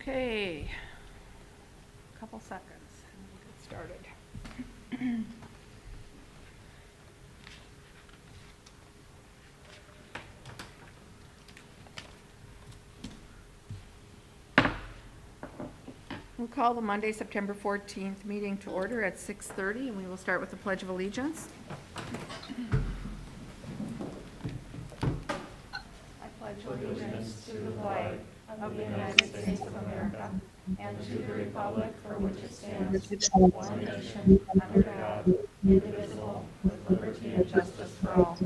Okay, couple seconds and we'll get started. We'll call the Monday, September 14th meeting to order at 6:30, and we will start with the Pledge of Allegiance. I pledge allegiance to the flag of the United States of America and to the republic for which it stands, one nation, under God, indivisible, with liberty and justice for all.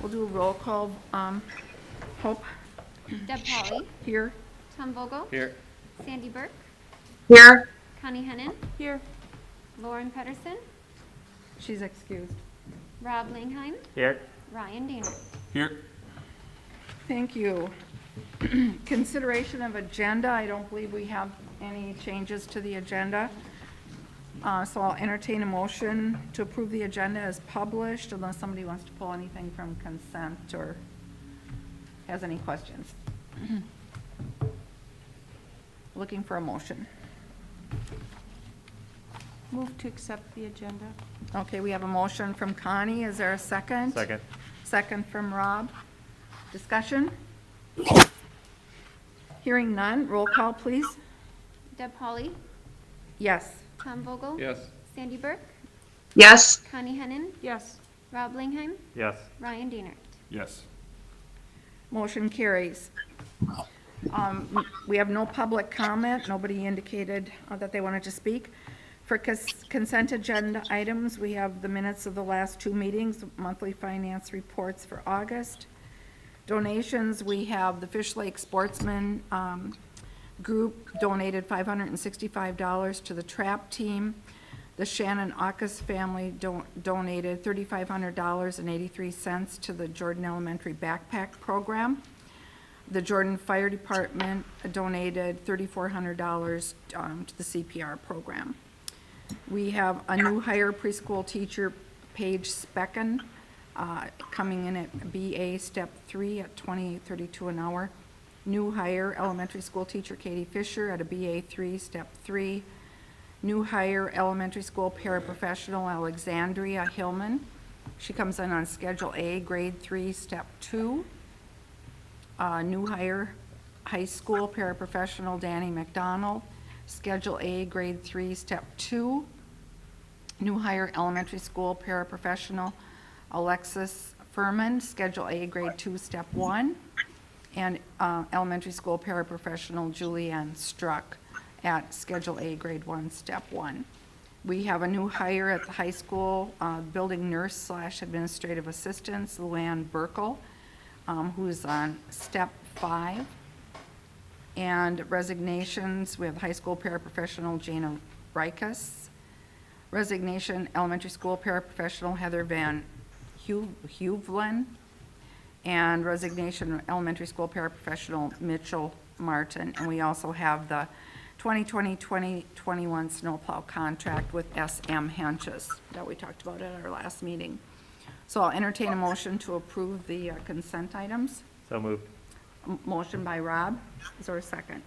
We'll do a roll call. Hope? Deb Polly. Here. Tom Vogel. Here. Sandy Burke. Here. Connie Hennon. Here. Lauren Pedersen. She's excused. Rob Langheim. Here. Ryan Danner. Here. Thank you. Consideration of agenda. I don't believe we have any changes to the agenda. So I'll entertain a motion to approve the agenda as published unless somebody wants to pull anything from consent or has any questions. Looking for a motion. Move to accept the agenda. Okay, we have a motion from Connie. Is there a second? Second. Second from Rob. Discussion? Hearing none. Roll call, please. Deb Polly. Yes. Tom Vogel. Yes. Sandy Burke. Yes. Connie Hennon. Yes. Rob Langheim. Yes. Ryan Danner. Yes. Motion carries. We have no public comment. Nobody indicated that they wanted to speak. For consent agenda items, we have the minutes of the last two meetings, monthly finance reports for August. Donations, we have the Fish Lake Sportsman Group donated $565 to the trap team. The Shannon Aukus family donated $3,500.83 to the Jordan Elementary Backpack Program. The Jordan Fire Department donated $3,400 to the CPR program. We have a new hire preschool teacher, Paige Specken, coming in at BA Step 3 at $28.32 an hour. New hire elementary school teacher, Katie Fisher, at a BA 3 Step 3. New hire elementary school paraprofessional, Alexandria Hillman. She comes in on Schedule A, Grade 3, Step 2. New hire high school paraprofessional, Danny McDonald, Schedule A, Grade 3, Step 2. New hire elementary school paraprofessional, Alexis Furman, Schedule A, Grade 2, Step 1. And elementary school paraprofessional, Julianne Struck, at Schedule A, Grade 1, Step 1. We have a new hire at the high school, building nurse / administrative assistant, Luann Burkle, who's on Step 5. And resignations, we have high school paraprofessional, Jana Rikas. Resignation, elementary school paraprofessional, Heather Van Huvelen. And resignation, elementary school paraprofessional, Mitchell Martin. And we also have the 2020-2021 snowplow contract with SM Henches that we talked about at our last meeting. So I'll entertain a motion to approve the consent items. So moved. Motion by Rob. Is there a second?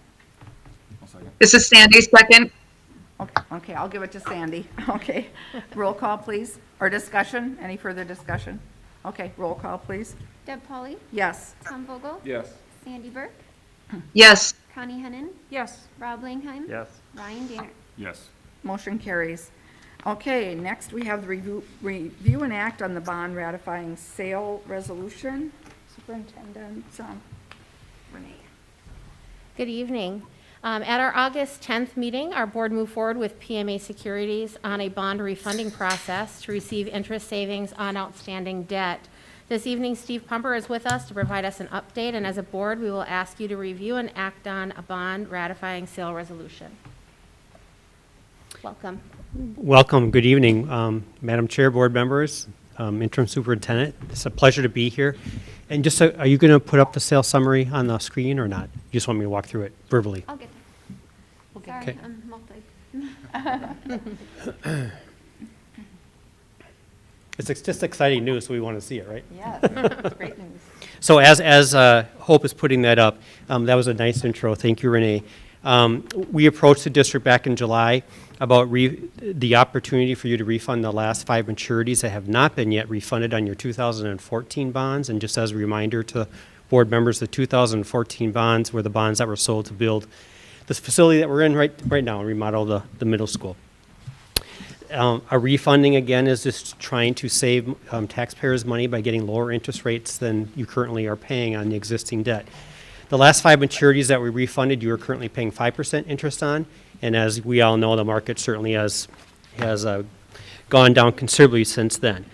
I'll second. This is Sandy, second. Okay, I'll give it to Sandy. Okay, roll call, please. Or discussion, any further discussion? Okay, roll call, please. Deb Polly. Yes. Tom Vogel. Yes. Sandy Burke. Yes. Connie Hennon. Yes. Rob Langheim. Yes. Ryan Danner. Yes. Motion carries. Okay, next we have the review and act on the bond ratifying sale resolution. Superintendent Renee. Good evening. At our August 10th meeting, our board moved forward with PMA Securities on a bond refunding process to receive interest savings on outstanding debt. This evening, Steve Pumper is with us to provide us an update, and as a board, we will ask you to review and act on a bond ratifying sale resolution. Welcome. Welcome. Good evening, Madam Chair, board members, interim superintendent. It's a pleasure to be here. And just, are you going to put up the sales summary on the screen or not? You just want me to walk through it verbally? I'll get there. Sorry, Okay. I'm multi. It's just exciting news, so we want to see it, right? Yes, that's great news. So as Hope is putting that up, that was a nice intro. Thank you, Renee. We approached the district back in July about the opportunity for you to refund the last 5 maturities that have not been yet refunded on your 2014 bonds. And just as a reminder to board members, the 2014 bonds were the bonds that were sold to build this facility that we're in right now, and remodel the middle school. A refunding, again, is just trying to save taxpayers money by getting lower interest rates than you currently are paying on the existing debt. The last 5 maturities that we refunded, you are currently paying 5% interest on, and as we all know, the market certainly has gone down considerably since then.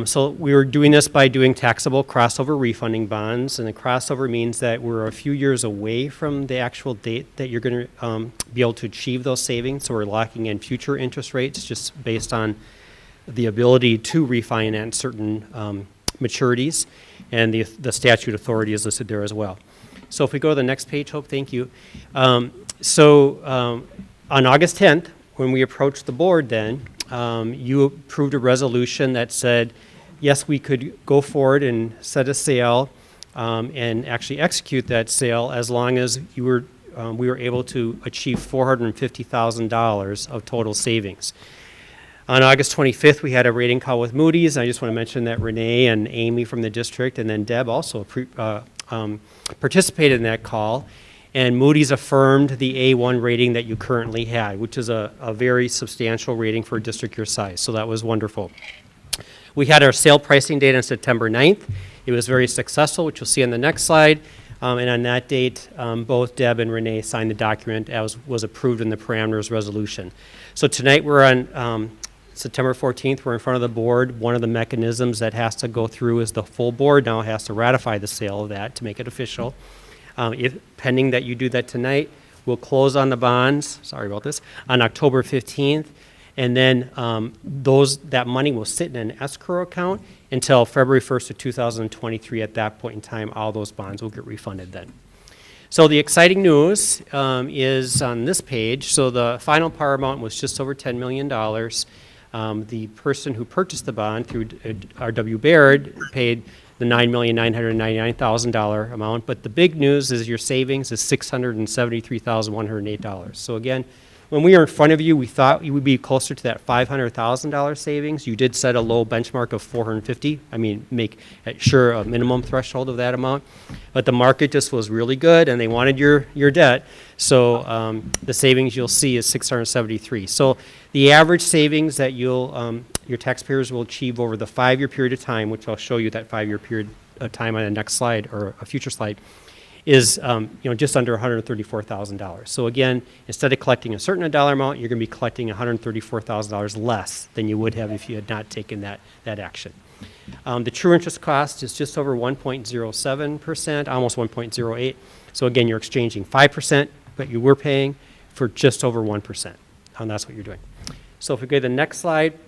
So we were doing this by doing taxable crossover refunding bonds, and the crossover means that we're a few years away from the actual date that you're going to be able to achieve those savings, so we're locking in future interest rates just based on the ability to refinance certain maturities, and the statute authority is listed there as well. So if we go to the next page, Hope, thank you. On August 10th, when we approached the board then, you approved a resolution that said, yes, we could go forward and set a sale and actually execute that sale as long as we were able to achieve $450,000 of total savings. On August 25th, we had a rating call with Moody's. I just want to mention that Renee and Amy from the district and then Deb also participated in that call. And Moody's affirmed the A1 rating that you currently had, which is a very substantial rating for a district your size. So that was wonderful. We had our sale pricing date on September 9th. It was very successful, which you'll see on the next slide. And on that date, both Deb and Renee signed the document as was approved in the parameters resolution. So tonight we're on September 14th. We're in front of the board. One of the mechanisms that has to go through is the full board now has to ratify the sale of that to make it official. If pending that you do that tonight, we'll close on the bonds, sorry about this, on October 15th. And then that money will sit in an escrow account until February 1st of 2023. At that point in time, all those bonds will get refunded then. So the exciting news is on this page. So the final par amount was just over $10 million. The person who purchased the bond through R.W. Baird paid the $9,999,000 amount, but the big news is your savings is $673,108. So again, when we were in front of you, we thought you would be closer to that $500,000 savings. You did set a low benchmark of $450. I mean, make sure a minimum threshold of that amount, but the market just was really good, and they wanted your debt. So the savings you'll see is $673. So the average savings that your taxpayers will achieve over the 5-year period of time, which I'll show you that 5-year period of time on the next slide or a future slide, is just under $134,000. So again, instead of collecting a certain dollar amount, you're going to be collecting $134,000 less than you would have if you had not taken that action. The true interest cost is just over 1.07%, almost 1.08. So again, you're exchanging 5%, but you were paying for just over 1%, and that's what you're doing. So if we go to the next slide,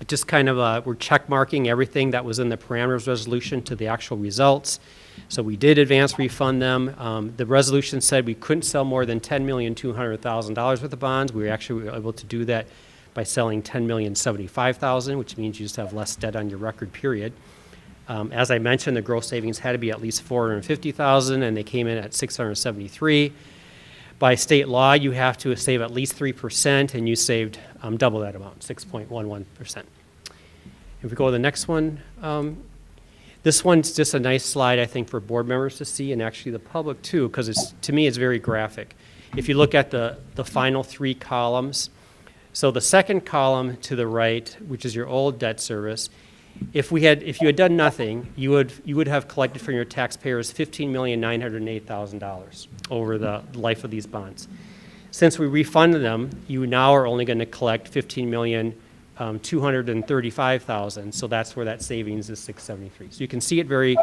just kind of we're check marking everything that was in the parameters resolution to the actual results. So we did advance refund them. The resolution said we couldn't sell more than $10,200,000 worth of bonds. We were actually able to do that by selling $10,075,000, which means you just have less debt on your record period. As I mentioned, the gross savings had to be at least $450,000, and they came in at $673. By state law, you have to save at least 3%, and you saved double that amount, 6.11%. If we go to the next one, this one's just a nice slide, I think, for board members to see, and actually the public too, because to me it's very graphic. If you look at the final 3 columns, so the second column to the right, which is your old debt service, if you had done nothing, you would have collected from your taxpayers $15,908,000 over the life of these bonds. Since we refunded them, you now are only going to collect $15,235,000. So that's where that savings is $673. So you can see it very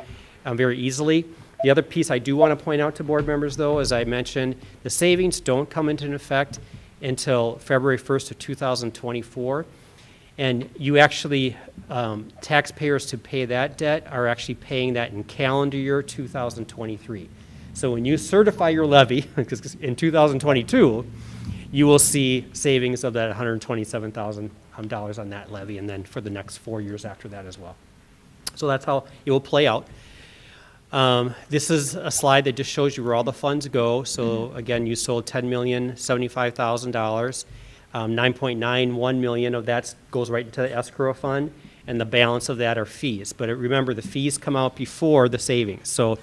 easily. The other piece I do want to point out to board members, though, as I mentioned, the savings don't come into effect until February 1st of 2024. And you actually, taxpayers to pay that debt are actually paying that in calendar year 2023. So when you certify your levy in 2022, you will see savings of that $127,000 on that levy, and then for the next 4 years after that as well. So that's how it will play out. This is a slide that just shows you where all the funds go. So again, you sold $10,075,000. 9.91 million of that goes right into the escrow fund, and the balance of that are fees. But remember, the fees come out before the savings. So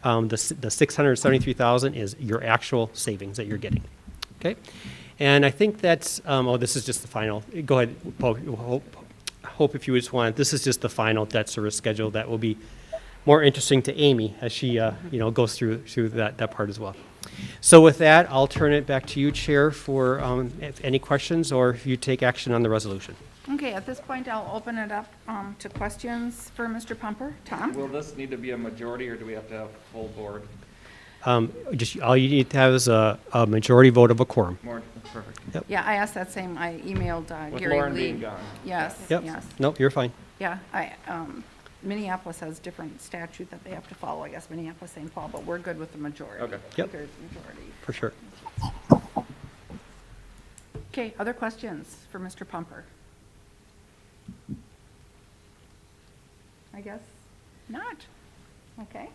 the 673,000 is your actual savings that you're getting. Okay, and I think that's. Oh, this is just the final. Go ahead, Paul. Hope if you just want. This is just the final debt service schedule that will be more interesting to Amy as she goes through that part as well. So with that, I'll turn it back to you, Chair, for if any questions or if you take action on the resolution. Okay, at this point, I'll open it up to questions for Mr. Pumper. Tom? Will this need to be a majority, or do we have to have full board? Just all you need to have is a majority vote of a quorum. More, perfect. Yeah, I asked that same, I emailed With Gary Lauren Lee. being gone. Yes, Yep. yes. Nope, you're fine. Yeah, Minneapolis has different statute that they have to follow, I guess, Minneapolis, St. Paul, but we're good with the majority. Okay. Yep. Two-thirds majority. For sure. Okay, other questions for Mr. Pumper? I guess not. Okay.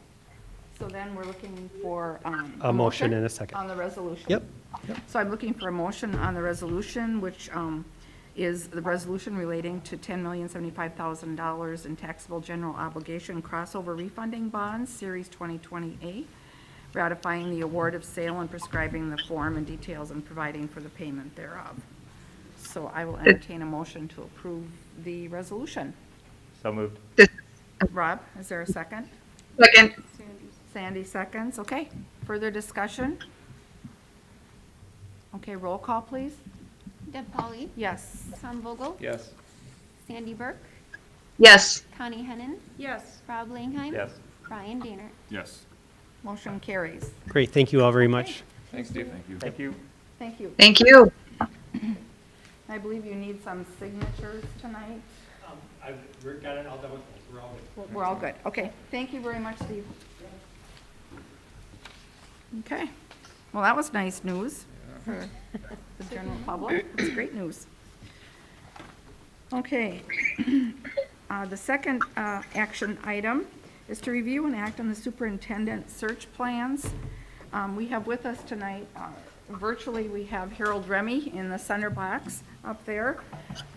So then we're looking for A motion and a second. on the resolution. Yep. So I'm looking for a motion on the resolution, which is the resolution relating to $10,075,000 in taxable general obligation crossover refunding bonds, Series 2020A, ratifying the award of sale and prescribing the form and details and providing for the payment thereof. So I will entertain a motion to approve the resolution. So moved. Rob, is there a second? Second. Sandy seconds, okay. Further discussion? Okay, roll call, please. Deb Pauley, Yes. Tom Vogel, Yes. Sandy Burke, Yes. Connie Hennin, Yes. Rob Langheim. Yes. Brian Danner. Yes. Motion carries. Great, thank you all very much. Thanks, Steve. Thank you. Thank you. Thank you. Thank you. I believe you need some signatures tonight. I've got it all done with this. We're all good. We're all good. Okay, thank you very much, Steve. Okay, well, that was nice news for the general public. It's great news. Okay, the second action item is to review and act on the superintendent search plans. We have with us tonight, virtually, we have Harold Remy in the center box up there,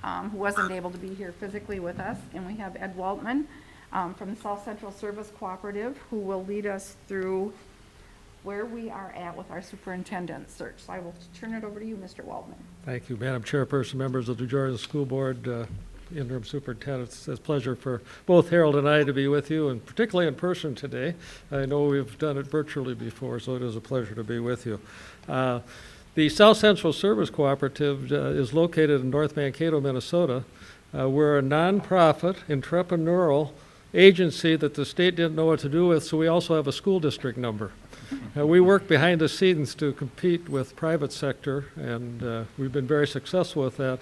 who wasn't able to be here physically with us, and we have Ed Waltman from the South Central Service Cooperative, who will lead us through where we are at with our superintendent search. So I will turn it over to you, Mr. Waltman. Thank you, Madam Chairperson, members of the Georgia School Board, interim superintendent. It's a pleasure for both Harold and I to be with you, and particularly in person today. I know we've done it virtually before, so it is a pleasure to be with you. The South Central Service Cooperative is located in North Mankato, Minnesota. We're a nonprofit, entrepreneurial agency that the state didn't know what to do with, so we also have a school district number. We work behind the scenes to compete with private sector, and we've been very successful with that.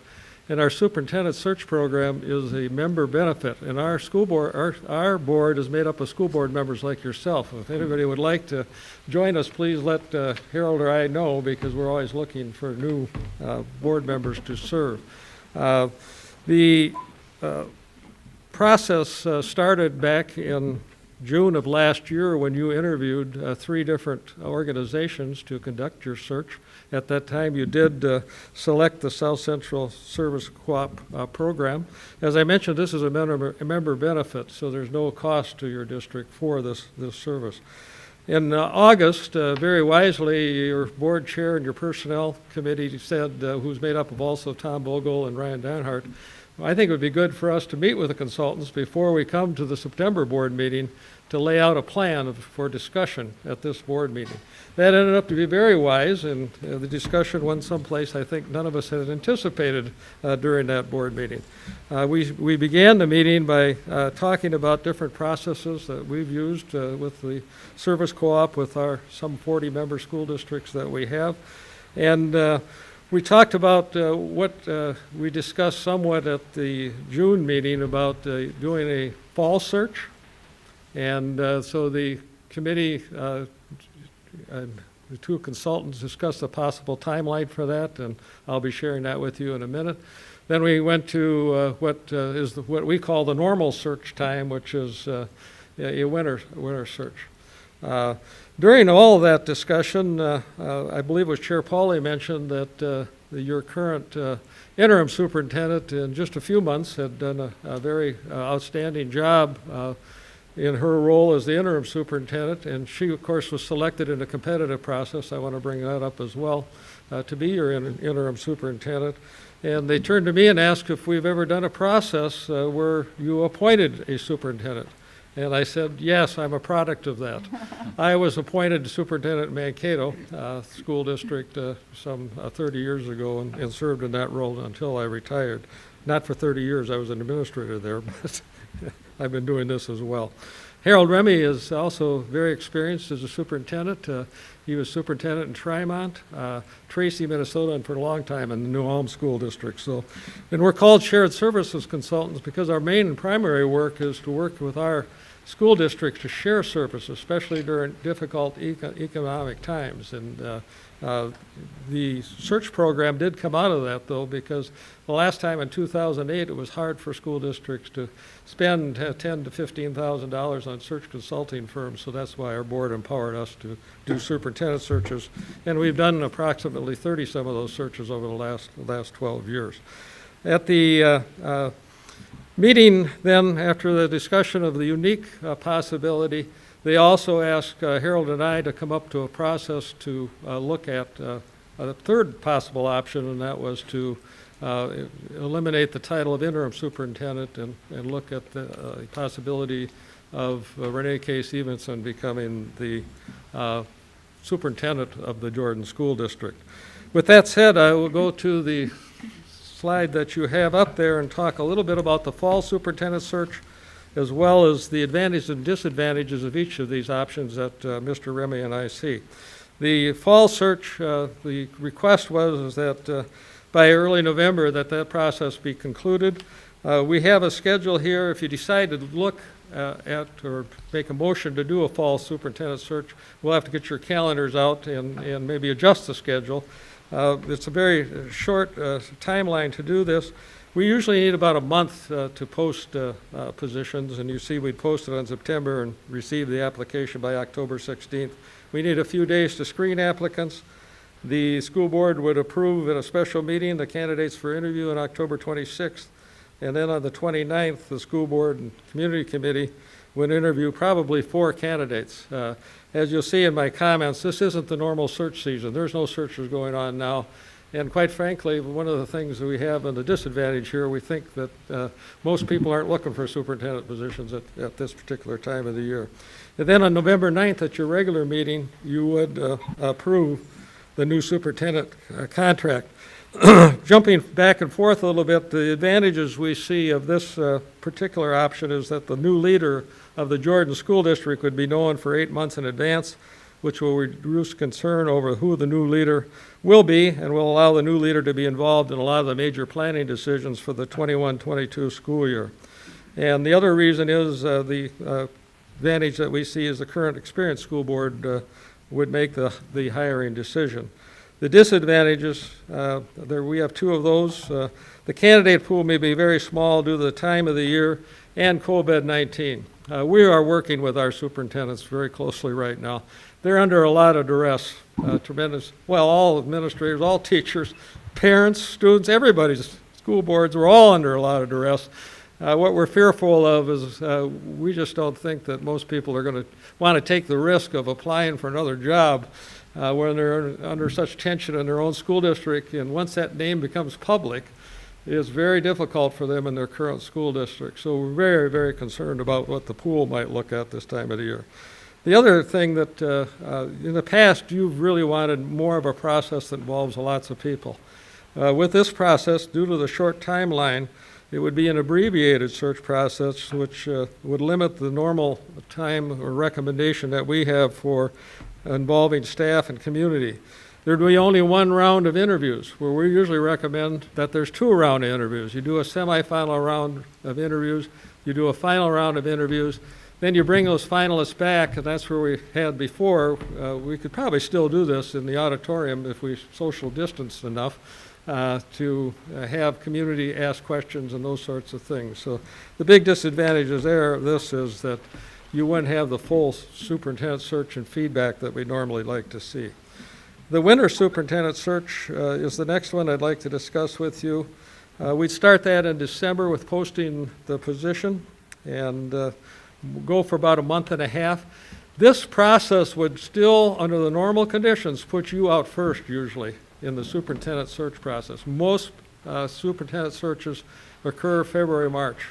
And our superintendent search program is a member benefit, and our school board, our board is made up of school board members like yourself. If anybody would like to join us, please let Harold or I know, because we're always looking for new board members to serve. The process started back in June of last year when you interviewed 3 different organizations to conduct your search. At that time, you did select the South Central Service Co-op program. As I mentioned, this is a member benefit, so there's no cost to your district for this service. In August, very wisely, your board chair and your personnel committee said, who's made up of also Tom Vogel and Ryan Danhart, I think it would be good for us to meet with the consultants before we come to the September board meeting to lay out a plan for discussion at this board meeting. That ended up to be very wise, and the discussion went someplace I think none of us had anticipated during that board meeting. We began the meeting by talking about different processes that we've used with the service co-op with our some 40 member school districts that we have. And we talked about what we discussed somewhat at the June meeting about doing a fall search. And so the committee, the 2 consultants discussed a possible timeline for that, and I'll be sharing that with you in a minute. Then we went to what we call the normal search time, which is a winter search. During all of that discussion, I believe it was Chair Pauly mentioned that your current interim superintendent in just a few months had done a very outstanding job in her role as the interim superintendent, and she, of course, was selected in a competitive process. I want to bring that up as well, to be your interim superintendent. And they turned to me and asked if we've ever done a process where you appointed a superintendent. And I said, yes, I'm a product of that. I was appointed superintendent in Mankato School District some 30 years ago and served in that role until I retired. Not for 30 years, I was an administrator there, but I've been doing this as well. Harold Remy is also very experienced as a superintendent. He was superintendent in Tremont, Tracy, Minnesota, and for a long time in the New Ulm School District. So, and we're called shared services consultants because our main and primary work is to work with our school districts to share services, especially during difficult economic times. And the search program did come out of that, though, because the last time in 2008, it was hard for school districts to spend $10,000 to $15,000 on search consulting firms. So that's why our board empowered us to do superintendent searches, and we've done approximately 30 some of those searches over the last 12 years. At the meeting then, after the discussion of the unique possibility, they also asked Harold and I to come up to a process to look at a third possible option, and that was to eliminate the title of interim superintendent and look at the possibility of Renee K. Stevenson becoming the superintendent of the Jordan School District. With that said, I will go to the slide that you have up there and talk a little bit about the fall superintendent search, as well as the advantages and disadvantages of each of these options that Mr. Remy and I see. The fall search, the request was that by early November that process be concluded. We have a schedule here. If you decide to look at or make a motion to do a fall superintendent search, we'll have to get your calendars out and maybe adjust the schedule. It's a very short timeline to do this. We usually need about a month to post positions, and you see we posted on September and received the application by October 16th. We need a few days to screen applicants. The school board would approve at a special meeting the candidates for interview on October 26th, and then on the 29th, the school board and community committee would interview probably 4 candidates. As you'll see in my comments, this isn't the normal search season. There's no searches going on now. And quite frankly, one of the things that we have in the disadvantage here, we think that most people aren't looking for superintendent positions at this particular time of the year. And then on November 9th at your regular meeting, you would approve the new superintendent contract. Jumping back and forth a little bit, the advantages we see of this particular option is that the new leader of the Jordan School District would be known for 8 months in advance, which will reduce concern over who the new leader will be and will allow the new leader to be involved in a lot of the major planning decisions for the 21-22 school year. And the other reason is the advantage that we see is the current experienced school board would make the hiring decision. The disadvantages, we have 2 of those. The candidate pool may be very small due to the time of the year and COVID-19. We are working with our superintendents very closely right now. They're under a lot of duress, tremendous, well, all administrators, all teachers, parents, students, everybody's school boards, we're all under a lot of duress. What we're fearful of is we just don't think that most people are going to want to take the risk of applying for another job when they're under such tension in their own school district, and once that name becomes public, it's very difficult for them in their current school district. So we're very, very concerned about what the pool might look at this time of the year. The other thing that in the past you've really wanted more of a process that involves lots of people. With this process, due to the short timeline, it would be an abbreviated search process which would limit the normal time or recommendation that we have for involving staff and community. There'd be only 1 round of interviews, where we usually recommend that there's 2 round of interviews. You do a semifinal round of interviews, you do a final round of interviews, then you bring those finalists back, and that's where we had before. We could probably still do this in the auditorium if we social distance enough to have community ask questions and those sorts of things. So the big disadvantages there of this is that you wouldn't have the full superintendent search and feedback that we normally like to see. The winter superintendent search is the next one I'd like to discuss with you. We'd start that in December with posting the position and go for about a month and a half. This process would still, under the normal conditions, put you out first usually in the superintendent search process. Most superintendent searches occur February, March.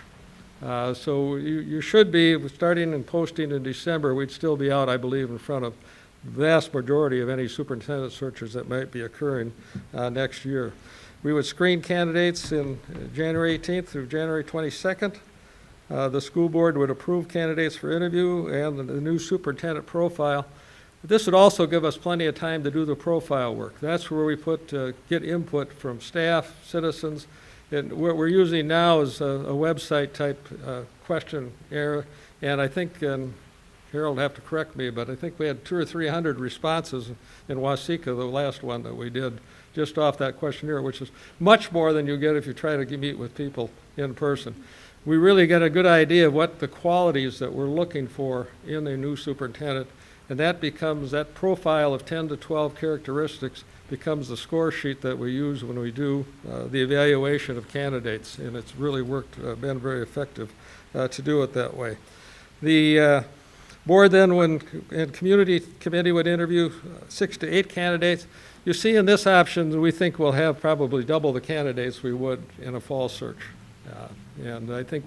So you should be, starting and posting in December, we'd still be out, I believe, in front of the vast majority of any superintendent searches that might be occurring next year. We would screen candidates in January 18th through January 22nd. The school board would approve candidates for interview and the new superintendent profile. This would also give us plenty of time to do the profile work. That's where we get input from staff, citizens, and what we're using now is a website type questionnaire, and I think, and Harold will have to correct me, but I think we had 200 or 300 responses in Waseca, the last one that we did, just off that questionnaire, which is much more than you get if you try to meet with people in person. We really get a good idea of what the qualities that we're looking for in a new superintendent, and that becomes, that profile of 10 to 12 characteristics becomes the score sheet that we use when we do the evaluation of candidates, and it's really worked, been very effective to do it that way. The board then, and community committee would interview 6 to 8 candidates. You see in this option, we think we'll have probably double the candidates we would in a fall search. And I think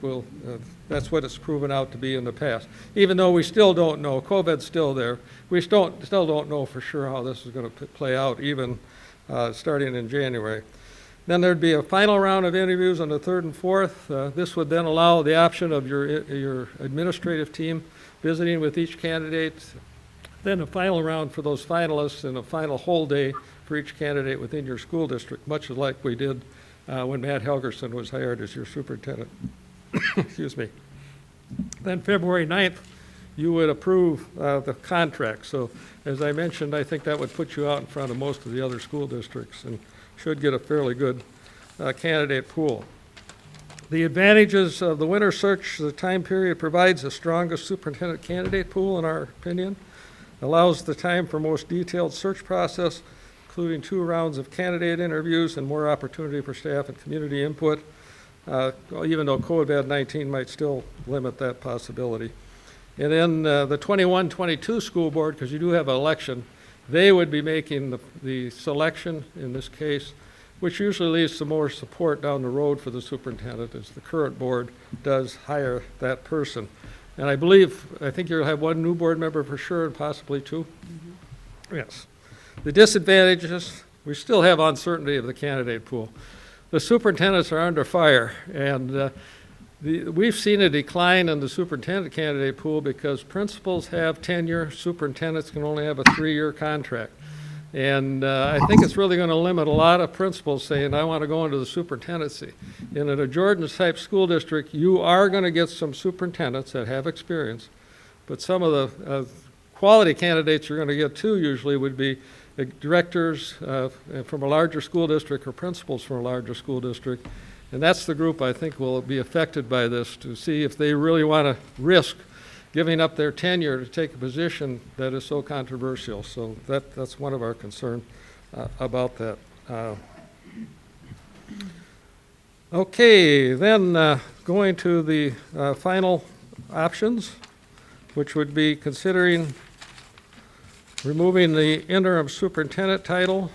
that's what it's proven out to be in the past. Even though we still don't know, COVID's still there, we still don't know for sure how this is going to play out, even starting in January. Then there'd be a final round of interviews on the 3rd and 4th. This would then allow the option of your administrative team visiting with each candidate, then a final round for those finalists, and a final whole day for each candidate within your school district, much like we did when Matt Helgerson was hired as your superintendent. Excuse me. Then February 9th, you would approve the contract. So as I mentioned, I think that would put you out in front of most of the other school districts and should get a fairly good candidate pool. The advantages of the winter search, the time period provides the strongest superintendent candidate pool in our opinion, allows the time for most detailed search process, including 2 rounds of candidate interviews and more opportunity for staff and community input, even though COVID-19 might still limit that possibility. And then the 21-22 school board, because you do have an election, they would be making the selection in this case, which usually leads to more support down the road for the superintendent as the current board does hire that person. And I think you'll have 1 new board member for sure and possibly 2. Mm-hmm. Yes. The disadvantages, we still have uncertainty of the candidate pool. The superintendents are under fire, and we've seen a decline in the superintendent candidate pool because principals have tenure, superintendents can only have a 3-year contract. And I think it's really going to limit a lot of principals saying, I want to go into the superintendency. And in a Jordan-type school district, you are going to get some superintendents that have experience, but some of the quality candidates you're going to get too usually would be directors from a larger school district or principals from a larger school district. And that's the group I think will be affected by this, to see if they really want to risk giving up their tenure to take a position that is so controversial. So that's one of our concerns about that. Okay, then going to the final options, which would be considering removing the interim superintendent title.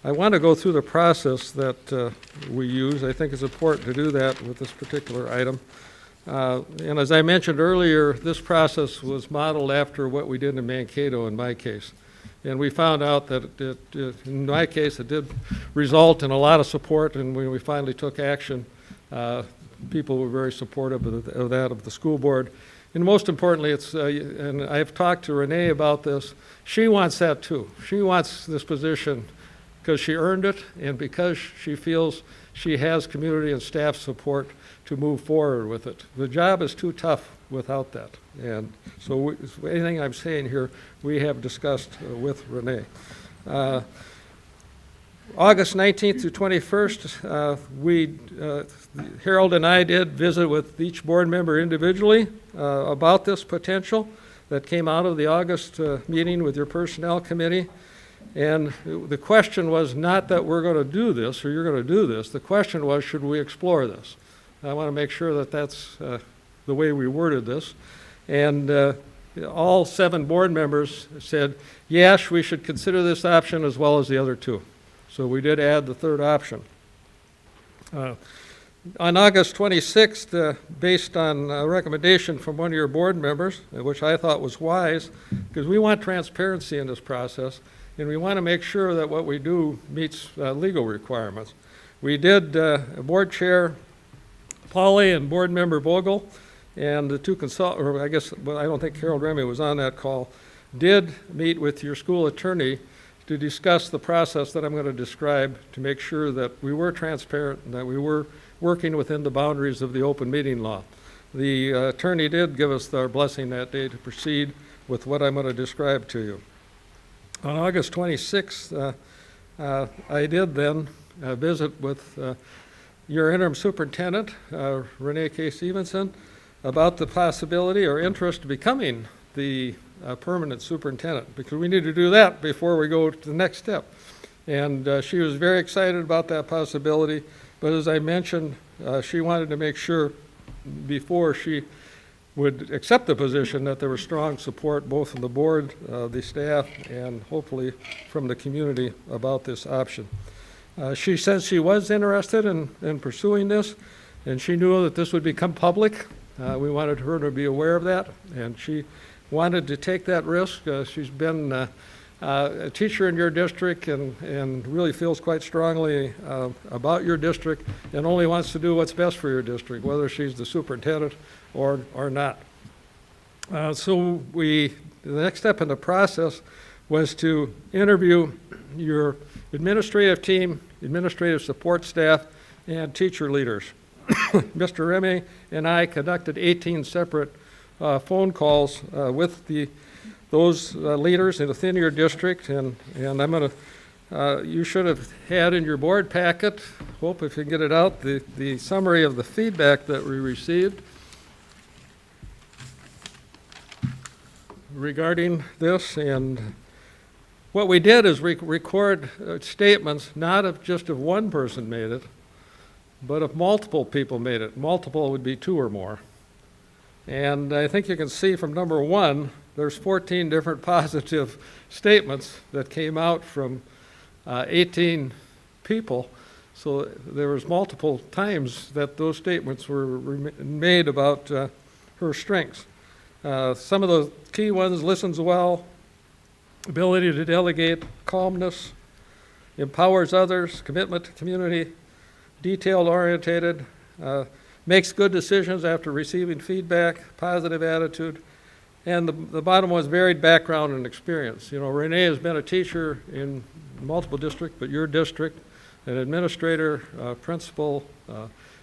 I want to go through the process that we use. I think it's important to do that with this particular item. And as I mentioned earlier, this process was modeled after what we did in Mankato in my case. And we found out that in my case, it did result in a lot of support, and when we finally took action, people were very supportive of that of the school board. And most importantly, and I've talked to Renee about this, she wants that too. She wants this position because she earned it and because she feels she has community and staff support to move forward with it. The job is too tough without that. And so anything I'm saying here, we have discussed with Renee. August 19th through 21st, Harold and I did visit with each board member individually about this potential that came out of the August meeting with your personnel committee. And the question was not that we're going to do this or you're going to do this. The question was, should we explore this? I want to make sure that that's the way we worded this. And all 7 board members said, yes, we should consider this option as well as the other 2. So we did add the 3rd option. On August 26th, based on a recommendation from one of your board members, which I thought was wise, because we want transparency in this process, and we want to make sure that what we do meets legal requirements. We did Board Chair Pauley and Board Member Vogel, and the 2 or I guess, well, I don't think Harold Remy was on that call, did meet with your school attorney to discuss the process that I'm going to describe to make sure that we were transparent and that we were working within the boundaries of the open meeting law. The attorney did give us our blessing that day to proceed with what I'm going to describe to you. On August 26th, I did then visit with your interim superintendent, Renee K. Stevenson, about the possibility or interest of becoming the permanent superintendent, because we need to do that before we go to the next step. And she was very excited about that possibility, but as I mentioned, she wanted to make sure before she would accept the position that there was strong support both from the board, the staff, and hopefully from the community about this option. She said she was interested in pursuing this, and she knew that this would become public. We wanted her to be aware of that, and she wanted to take that risk. She's been a teacher in your district and really feels quite strongly about your district and only wants to do what's best for your district, whether she's the superintendent or not. So the next step in the process was to interview your administrative team, administrative support staff, and teacher leaders. Mr. Remy and I conducted 18 separate phone calls with those leaders within your district, and I'm going to, you should have had in your board packet, hope if you can get it out, the summary of the feedback that we received regarding this. And what we did is record statements not of just of one person made it, but if multiple people made it. Multiple would be 2 or more. And I think you can see from number 1, there's 14 different positive statements that came out from 18 people. So there was multiple times that those statements were made about her strengths. Some of the key ones: listens well, ability to delegate, calmness, empowers others, commitment to community, detail-oriented, makes good decisions after receiving feedback, positive attitude, and the bottom was varied background and experience. You know, Renee has been a teacher in multiple districts, but your district, an administrator, principal,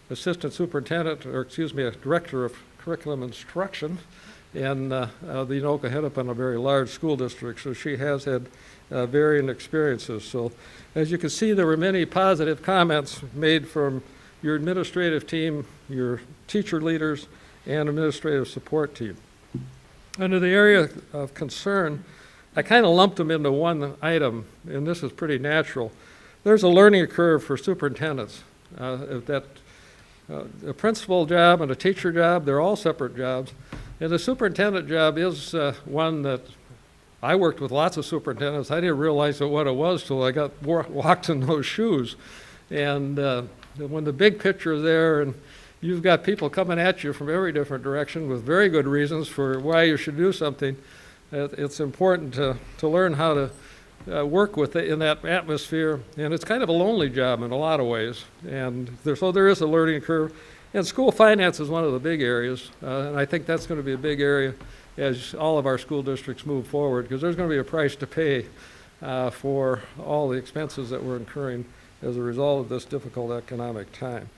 assistant superintendent, or excuse me, a director of curriculum instruction, and the Anoka Hennepin, a very large school district, so she has had varying experiences. So as you can see, there were many positive comments made from your administrative team, your teacher leaders, and administrative support team. Under the area of concern, I kind of lumped them into one item, and this is pretty natural. There's a learning curve for superintendents. A principal job and a teacher job, they're all separate jobs. And the superintendent job is one that I worked with lots of superintendents. I didn't realize what it was till I got walked in those shoes. And when the big picture is there and you've got people coming at you from every different direction with very good reasons for why you should do something, it's important to learn how to work with it in that atmosphere. And it's kind of a lonely job in a lot of ways. And so there is a learning curve. And school finance is one of the big areas. And I think that's going to be a big area as all of our school districts move forward, because there's going to be a price to pay for all the expenses that we're incurring as a result of this difficult economic time.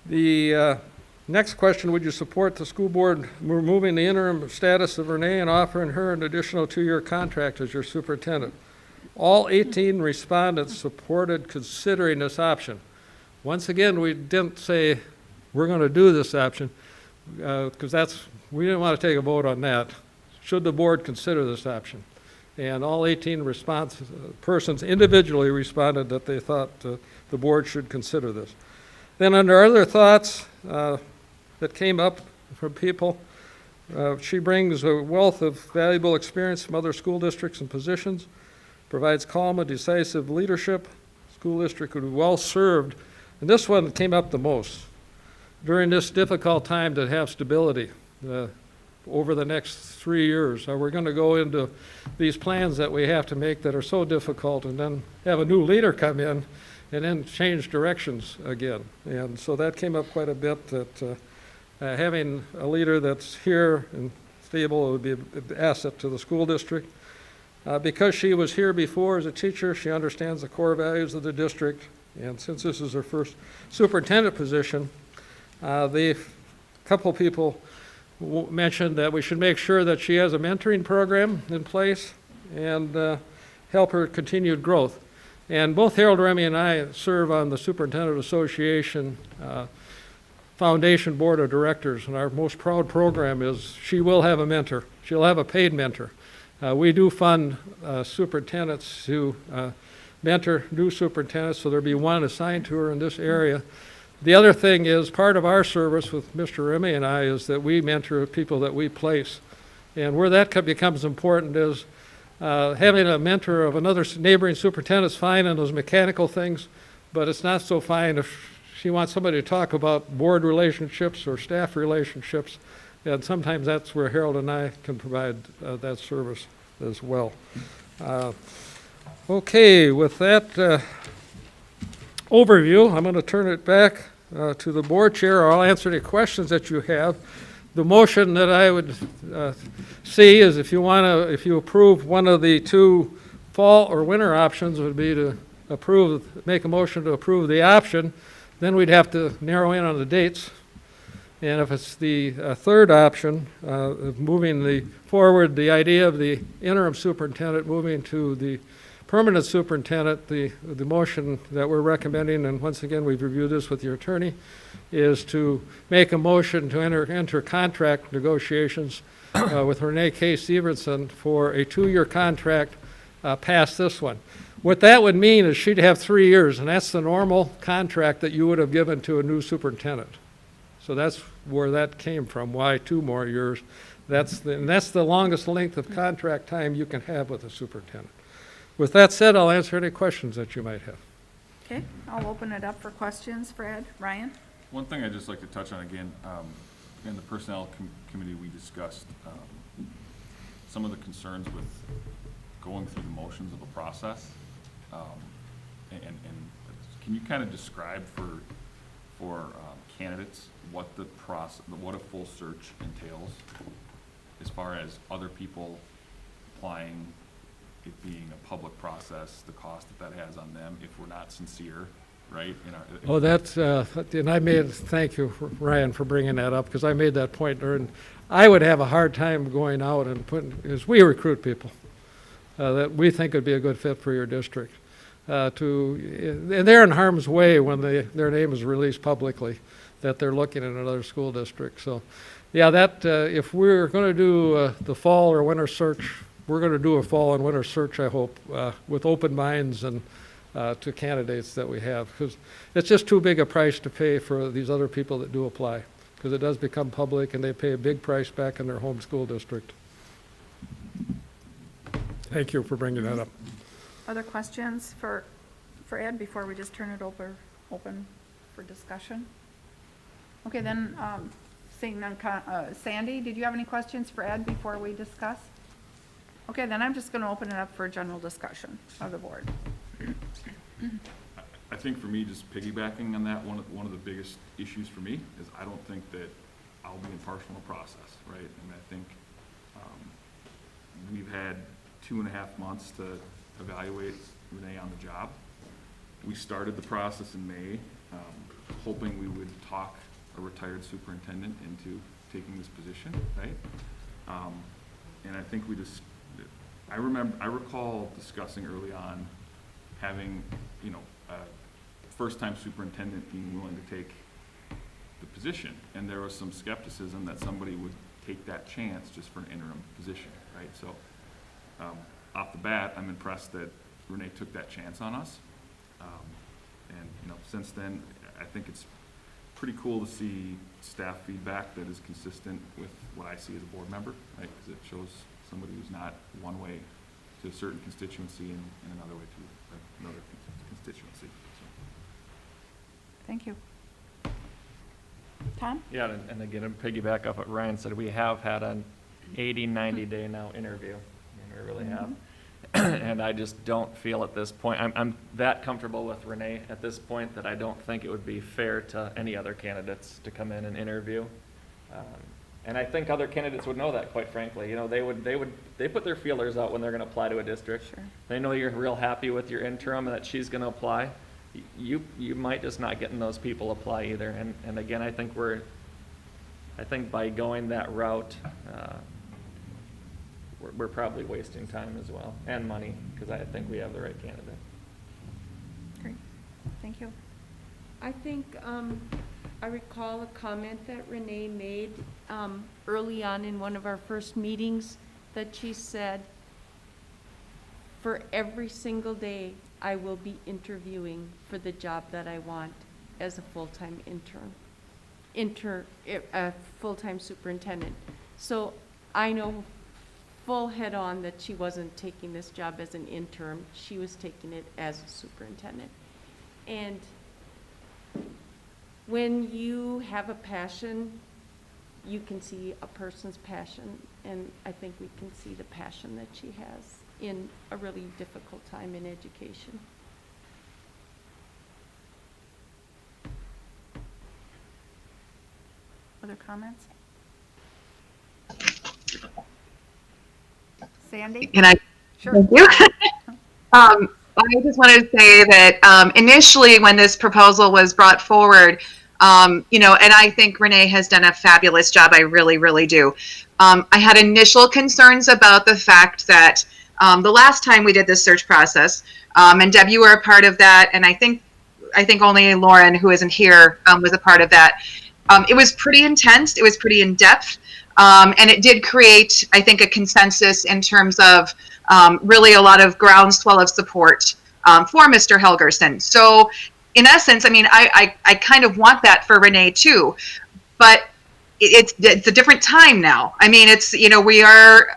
The next question: would you support the school board removing the interim status of Renee and offering her an additional 2-year contract as your superintendent? All 18 respondents supported considering this option. Once again, we didn't say we're going to do this option because we didn't want to take a vote on that. Should the board consider this option? And all 18 persons individually responded that they thought the board should consider this. Then under other thoughts that came up from people, she brings a wealth of valuable experience from other school districts and positions, provides calm and decisive leadership. School district would be well served. And this one came up the most. During this difficult time to have stability over the next 3 years, we're going to go into these plans that we have to make that are so difficult and then have a new leader come in and then change directions again. And so that came up quite a bit, that having a leader that's here and stable would be an asset to the school district. Because she was here before as a teacher, she understands the core values of the district. And since this is her first superintendent position, the couple people mentioned that we should make sure that she has a mentoring program in place and help her continued growth. And both Harold Remy and I serve on the Superintendent Association Foundation Board of Directors, and our most proud program is she will have a mentor. She'll have a paid mentor. We do fund superintendents to mentor new superintendents, so there'll be one assigned to her in this area. The other thing is, part of our service with Mr. Remy and I is that we mentor people that we place. And where that becomes important is having a mentor of another neighboring superintendent is fine on those mechanical things, but it's not so fine if she wants somebody to talk about board relationships or staff relationships. And sometimes that's where Harold and I can provide that service as well. Okay, with that overview, I'm going to turn it back to the board chair, or I'll answer any questions that you have. The motion that I would see is if you approve one of the two fall or winter options, would be to make a motion to approve the option. Then we'd have to narrow in on the dates. And if it's the third option, moving forward, the idea of the interim superintendent moving to the permanent superintendent, the motion that we're recommending, and once again, we've reviewed this with your attorney, is to make a motion to enter contract negotiations with Renee K. Stevenson for a 2-year contract past this one. What that would mean is she'd have 3 years, and that's the normal contract that you would have given to a new superintendent. So that's where that came from. Why 2 more years? That's the longest length of contract time you can have with a superintendent. With that said, I'll answer any questions that you might have. Okay, I'll open it up for questions. Fred, Ryan? One thing I'd just like to touch on again, in the personnel committee, we discussed some of the concerns with going through the motions of a process. And can you kind of describe for candidates what what a full search entails, as far as other people applying, it being a public process, the cost that has on them if we're not sincere, right? Oh, thank you, Ryan, for bringing that up, because I made that point during, I would have a hard time going out and because we recruit people that we think would be a good fit for your district. And they're in harm's way when their name is released publicly, that they're looking at another school district. So, yeah, if we're going to do the fall or winter search, we're going to do a fall and winter search, I hope, with open minds and to candidates that we have, because it's just too big a price to pay for these other people that do apply, because it does become public and they pay a big price back in their home school district. Thank you for bringing that up. Other questions for Ed before we just turn it open for discussion? Okay, then, seeing none, Sandy, did you have any questions for Ed before we discuss? Okay, then I'm just going to open it up for general discussion of the board. I think for me, just piggybacking on that, one of the biggest issues for me is I don't think that I'll be impartial in the process, right? And I think we've had 2.5 months to evaluate Renee on the job. We started the process in May, hoping we would talk a retired superintendent into taking this position, right? And I think I recall discussing early on having, a first-time superintendent being willing to take the position. And there was some skepticism that somebody would take that chance just for an interim position, right? So, off the bat, I'm impressed that Renee took that chance on us. And, since then, I think it's pretty cool to see staff feedback that is consistent with what I see as a board member, right? Because it shows somebody who's not one way to a certain constituency and another way to another constituency. So. Thank you. Tom? Yeah, and again, to piggyback off what Ryan said, we have had an 80, 90-day now interview. I mean, we really have. And I just don't feel at this point, I'm that comfortable with Renee at this point that I don't think it would be fair to any other candidates to come in and interview. And I think other candidates would know that, quite frankly. They put their feelers out when they're going to apply to a district. Sure. They know you're real happy with your interim and that she's going to apply. You might just not getting those people apply either. And again, I think by going that route, we're probably wasting time as well, and money, because I think we have the right candidate. Great. Thank you. I think I recall a comment that Renee made early on in one of our first meetings, that she said, for every single day, I will be interviewing for the job that I want as a full-time a full-time superintendent. So I know full head-on that she wasn't taking this job as an interim. She was taking it as a superintendent. And when you have a passion, you can see a person's passion, and I think we can see the passion that she has in a really difficult time in education. Other comments? Sandy? Can I? Sure. Thank you. I just wanted to say that initially when this proposal was brought forward, and I think Renee has done a fabulous job. I really, really do. I had initial concerns about the fact that the last time we did this search process, and Deb, you were a part of that, and I think only Lauren, who isn't here, was a part of that. It was pretty intense. It was pretty in-depth. And it did create, I think, a consensus in terms of really a lot of groundswell of support for Mr. Helgerson. So in essence, I mean, I kind of want that for Renee too, but it's a different time now. I mean, we are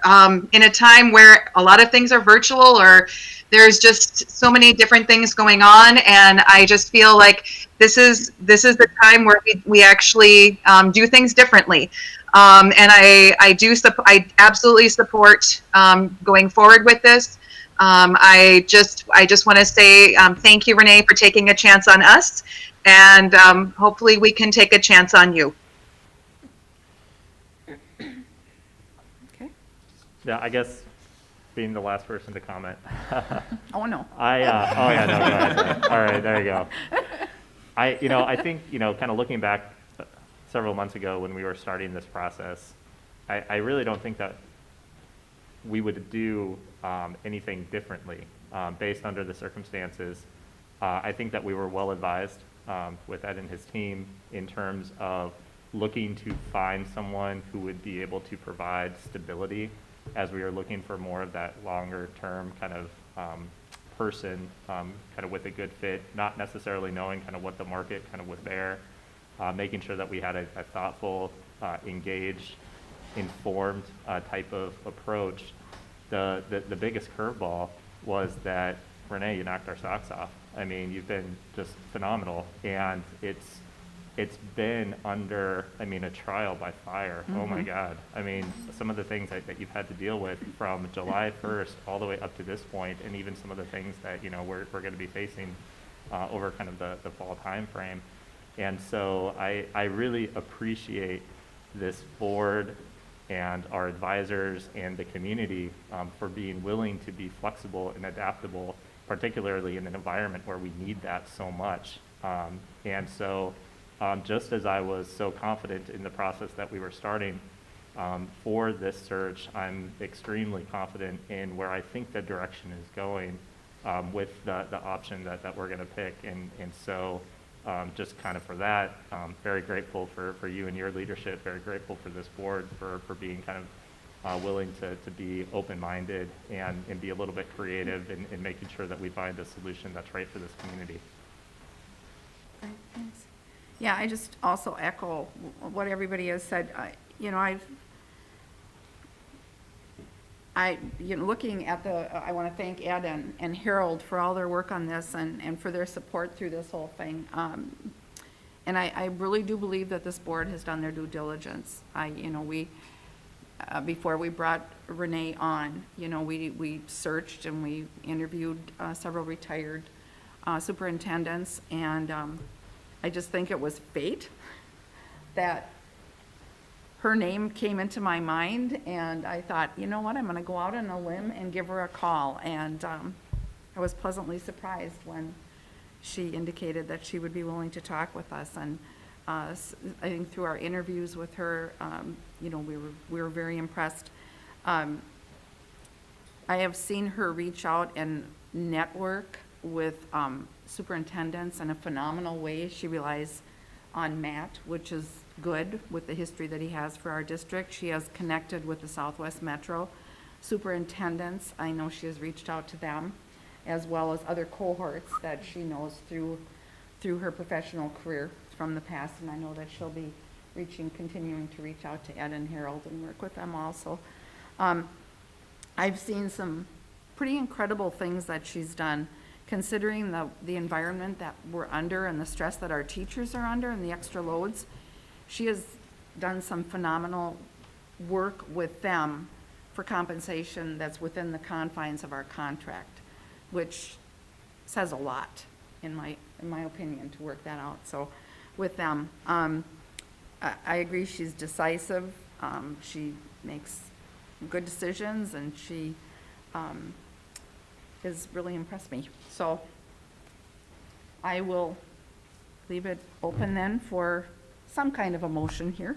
in a time where a lot of things are virtual, or there's just so many different things going on, and I just feel like this is the time where we actually do things differently. And I absolutely support going forward with this. I just want to say thank you, Renee, for taking a chance on us, and hopefully we can take a chance on you. Okay. Yeah, I guess being the last person to comment. Oh, no. Oh yeah, no, go ahead. All right, there you go. I think, kind of looking back several months ago when we were starting this process, I really don't think that we would do anything differently based under the circumstances. I think that we were well advised with Ed and his team in terms of looking to find someone who would be able to provide stability as we are looking for more of that longer term kind of person kind of with a good fit, not necessarily knowing kind of what the market kind of would bear, making sure that we had a thoughtful, engaged, informed type of approach. The biggest curveball was that, Renee, you knocked our socks off. I mean, you've been just phenomenal, and it's been under, a trial by fire. Mm-hmm. Oh my God. I mean, some of the things that you've had to deal with from July 1st all the way up to this point, and even some of the things that, we're going to be facing over kind of the fall time frame. And so I really appreciate this board and our advisors and the community for being willing to be flexible and adaptable, particularly in an environment where we need that so much. And so just as I was so confident in the process that we were starting, For this search, I'm extremely confident in where I think the direction is going with the option that we're going to pick. And so just kind of for that, very grateful for you and your leadership, very grateful for this board for being kind of willing to be open-minded and be a little bit creative in making sure that we find a solution that's right for this community. Great, thanks. Yeah, I just also echo what everybody has said. Looking at I want to thank Ed and Harold for all their work on this and for their support through this whole thing. And I really do believe that this board has done their due diligence. Before we brought Renee on, we searched and we interviewed several retired superintendents, and I just think it was fate that her name came into my mind, and I thought, you know what, I'm going to go out on a limb and give her a call. And I was pleasantly surprised when she indicated that she would be willing to talk with us. And I think through our interviews with her, we were very impressed. I have seen her reach out and network with superintendents in a phenomenal way. She relies on Matt, which is good with the history that he has for our district. She has connected with the Southwest Metro superintendents. I know she has reached out to them, as well as other cohorts that she knows through her professional career from the past, and I know that she'll be continuing to reach out to Ed and Harold and work with them also. I've seen some pretty incredible things that she's done, considering the environment that we're under and the stress that our teachers are under and the extra loads. She has done some phenomenal work with them for compensation that's within the confines of our contract, which says a lot, in my opinion, to work that out. So with them, I agree she's decisive. She makes good decisions, and she has really impressed me. So I will leave it open then for some kind of a motion here.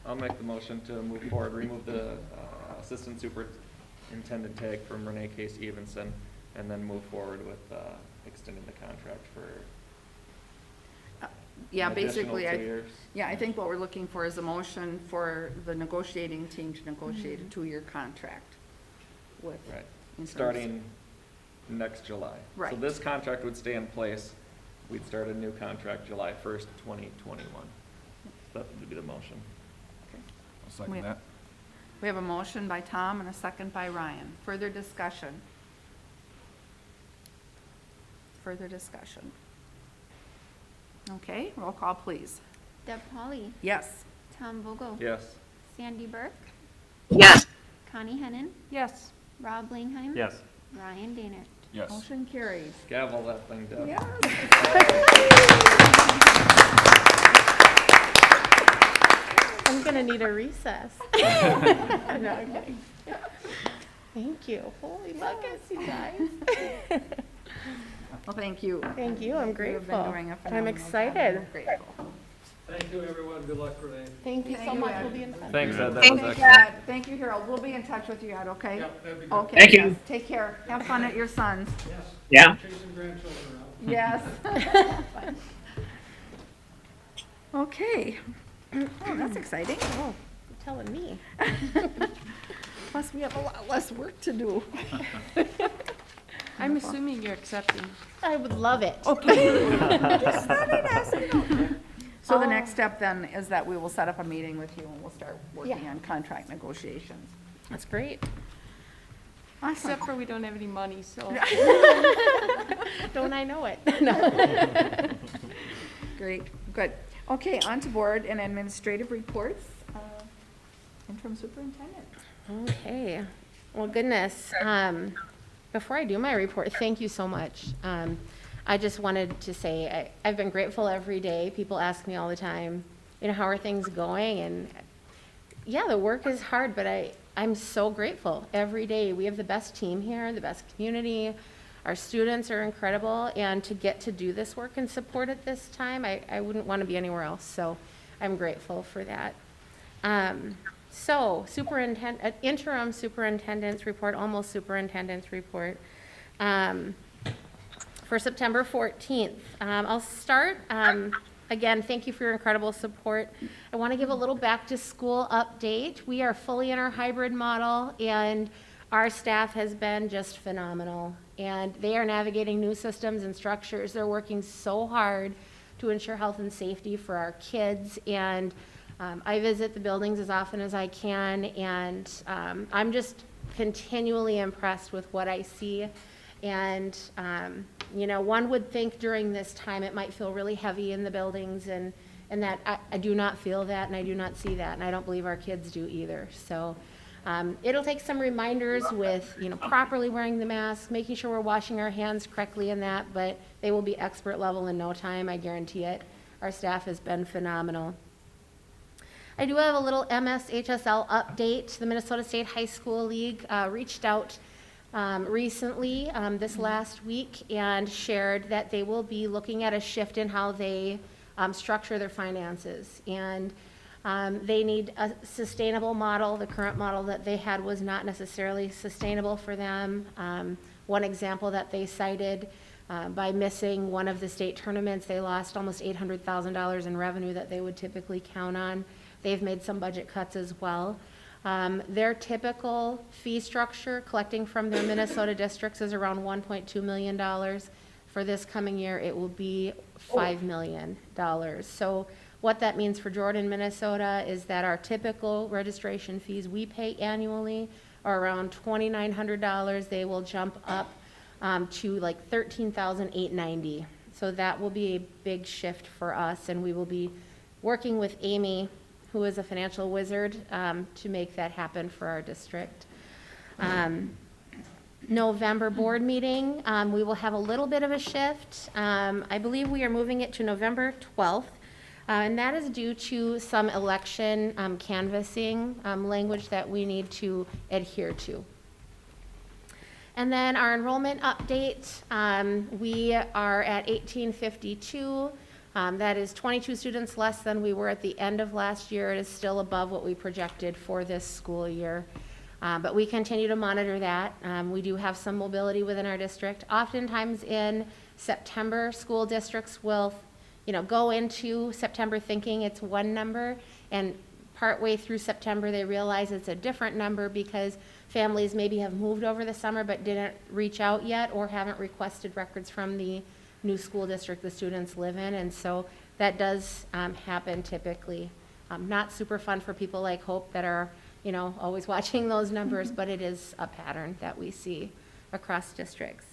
I'll make the motion to move forward, remove the assistant superintendent tag from Renee Case Evenson, and then move forward with extending the contract for Yeah, an additional basically, 2 years. I think what we're looking for is a motion for the negotiating team to negotiate a 2-year contract with. Right, in terms- starting next July. So Right. this contract would stay in place. We'd start a new contract July 1st, 2021. That would be the motion. I'll second We- that. We have a motion by Tom and a second by Ryan. Further discussion? Further discussion? Okay, roll call, please. Deb Pauley, Yes. Tom Vogel, Yes. Sandy Burke, Yes. Connie Hennon, Yes. Rob Langheim. Yes. Ryan Daner. Yes. Motion carries. Gavel that thing, Deb. I'm gonna need a recess. No, I'm kidding. Thank you. Holy buckets, you guys. Well, thank you. Thank you, I'm You have been grateful. doing a I'm phenomenal job. excited. We're grateful. Thank you, everyone. Good luck, Renee. Thank you so Thank you, much. Ed. We'll be in touch. Thanks, Ed, that Thank was you, excellent. Thank you, Harold. We'll be in touch with you, Ed, okay? Yeah, that'd be good. Okay. Thank yes. you. Take care. Have fun at your son's. Yes. Yeah. Chasing grandchildren around. Yes. Okay. Oh, that's exciting. Oh, you're telling me. Plus, we have a lot less work to do. I'm assuming you're accepting. I would love it. So the next step then is that we will set up a meeting with you and we'll start working Yeah. on contract negotiations. That's great. Awesome. Except for we don't have any money, so. Don't I know it? No. Great, good. Okay, on to board and administrative reports. Interim superintendent. Okay. Well, goodness. Before I do my report, thank you so much. I just wanted to say I've been grateful every day. People ask me all the time, how are things going? And yeah, the work is hard, but I'm so grateful every day. We have the best team here, the best community. Our students are incredible, and to get to do this work and support it this time, I wouldn't want to be anywhere else. So I'm grateful for that. So interim superintendent's report, almost superintendent's report. For September 14th. I'll start. Again, thank you for your incredible support. I want to give a little back to school update. We are fully in our hybrid model, and our staff has been just phenomenal. And they are navigating new systems and structures. They're working so hard to ensure health and safety for our kids. And I visit the buildings as often as I can, and I'm just continually impressed with what I see. And, you know, one would think during this time it might feel really heavy in the buildings, and that I do not feel that, and I do not see that, and I don't believe our kids do either. So it'll take some reminders with, you know, properly wearing the mask, making sure we're washing our hands correctly and that, but they will be expert level in no time, I guarantee it. Our staff has been phenomenal. I do have a little MSHSL update. The Minnesota State High School League reached out recently, this last week, and shared that they will be looking at a shift in how they structure their finances. And they need a sustainable model. The current model that they had was not necessarily sustainable for them. One example that they cited, by missing one of the state tournaments, they lost almost $800,000 in revenue that they would typically count on. They've made some budget cuts as well. Their typical fee structure, collecting from their Minnesota districts, is around $1.2 million. For this coming year, it will be $5 million. So what that means for Jordan, Minnesota, is that our typical registration fees we pay annually are around $2,900. They will jump up to like $13,890. So that will be a big shift for us, and we will be working with Amy, who is a financial wizard, to make that happen for our district. November board meeting, we will have a little bit of a shift. I believe we are moving it to November 12th, and that is due to some election canvassing language that we need to adhere to. And then our enrollment update, we are at 1852. That is 22 students less than we were at the end of last year. It is still above what we projected for this school year. But we continue to monitor that. We do have some mobility within our district. Oftentimes in September, school districts will, you know, go into September thinking it's one number, and partway through September they realize it's a different number because families maybe have moved over the summer but didn't reach out yet or haven't requested records from the new school district the students live in, and so that does happen typically. Not super fun for people like Hope that are, you know, always watching those numbers, but it is a pattern that we see across districts.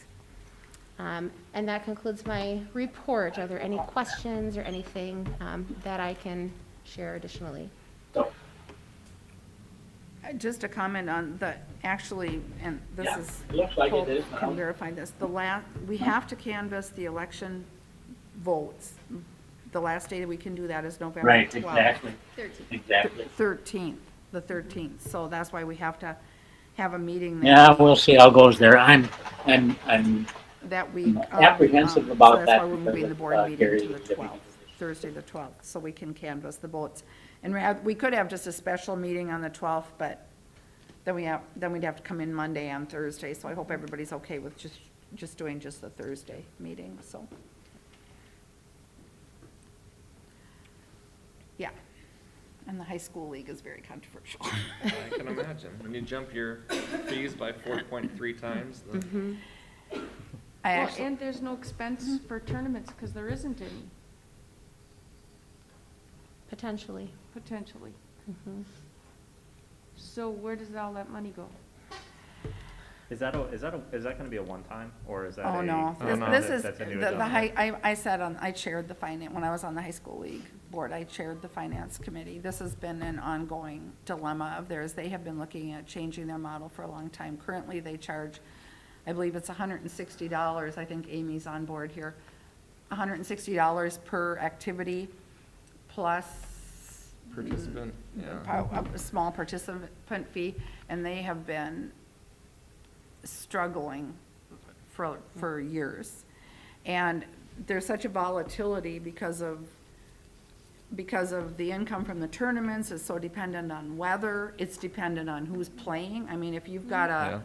And that concludes my report. Are there any questions or anything that I can share additionally? Just a comment on the, actually, and this Yeah, is, it looks like it Hope is can now. verify this, we have to canvass the election votes. The last day that we can do that is November 12th. Right, exactly, 13. exactly. 13th, the 13th, so that's why we have to have a meeting there Yeah, we'll see how it goes there. I'm that week. apprehensive about So that that's why we're because moving the of, board meeting Gary's to the living 12th, position. Thursday the 12th, so we can canvass the votes. And we could have just a special meeting on the 12th, but then we'd have to come in Monday and Thursday, so I hope everybody's okay with just doing just the Thursday meeting, so. Yeah, and the high school league is very controversial. I can imagine. When you jump your fees by 4.3 times, then I Well, actually, and there's no expense for tournaments because there isn't any, Potentially. potentially. So where does all that money go? Is that gonna be a one-time, or is that a? oh no, Oh, no, this is, that's a new the adjustment? high, I chaired the finance, when I was on the high school league board, I chaired the finance committee. This has been an ongoing dilemma of theirs. They have been looking at changing their model for a long time. Currently, they charge, I believe it's $160, I think Amy's on board here, $160 per activity plus participant, yeah. a small participant fee, and they have been struggling for years. And there's such a volatility because of because of the income from the tournaments, it's so dependent on weather, it's dependent on who's playing. I mean, if you've got a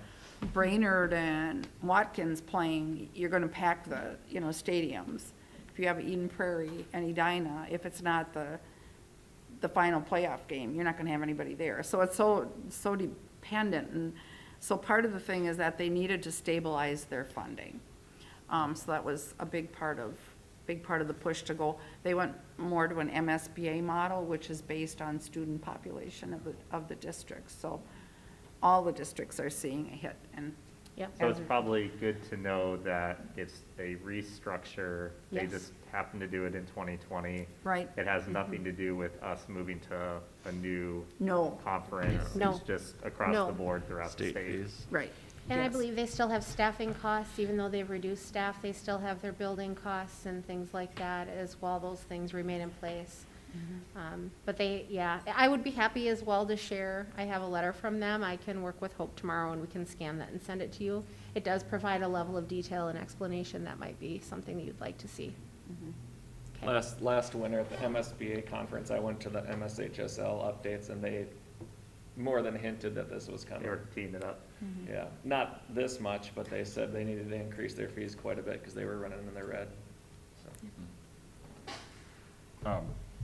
Brainerd and Watkins playing, you're gonna pack the, stadiums. If you have Eden Prairie and Edina, if it's not the final playoff game, you're not gonna have anybody there. So it's so dependent, and so part of the thing is that they needed to stabilize their funding. So that was a big part of the push to go. They went more to an MSBA model, which is based on student population of the districts. So all the districts are seeing a hit, and Yep. So it's probably good to know that it's a restructure. They Yes. just happened to do it in 2020. right. It has nothing to do with us moving to a new No, conference. No. It's just across No. the board throughout the state. right. And I Yes. believe they still have staffing costs, even though they've reduced staff, they still have their building costs and things like that as well. Those things remain in place. But I would be happy as well to share. I have a letter from them. I can work with Hope tomorrow and we can scan that and send it to you. It does provide a level of detail and explanation that might be something that you'd like to see. Okay. Last winter at the MSBA conference, I went to the MSHSL updates and they more than hinted that this was They coming. were teeing it up. Yeah, not this much, but they said they needed to increase their fees quite a bit because they were running in the red. So.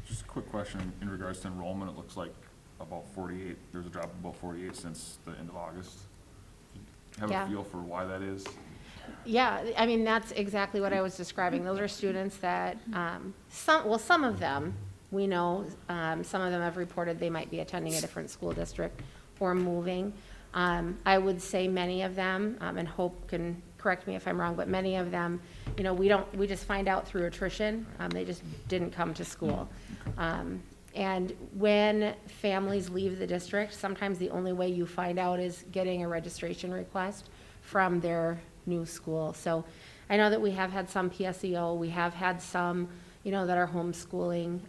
Just a quick question in regards to enrollment. It looks like about 48, there's a drop of about 48 since the end of August. Do you have Yeah. a feel for why that is? Yeah, I mean, that's exactly what I was describing. Those are students that, some of them, we know, some of them have reported they might be attending a different school district or moving. I would say many of them, and Hope can correct me if I'm wrong, but many of them, we just find out through attrition. They just didn't come to school. And when families leave the district, sometimes the only way you find out is getting a registration request from their new school. So I know that we have had some PSEO, we have had some, that are homeschooling,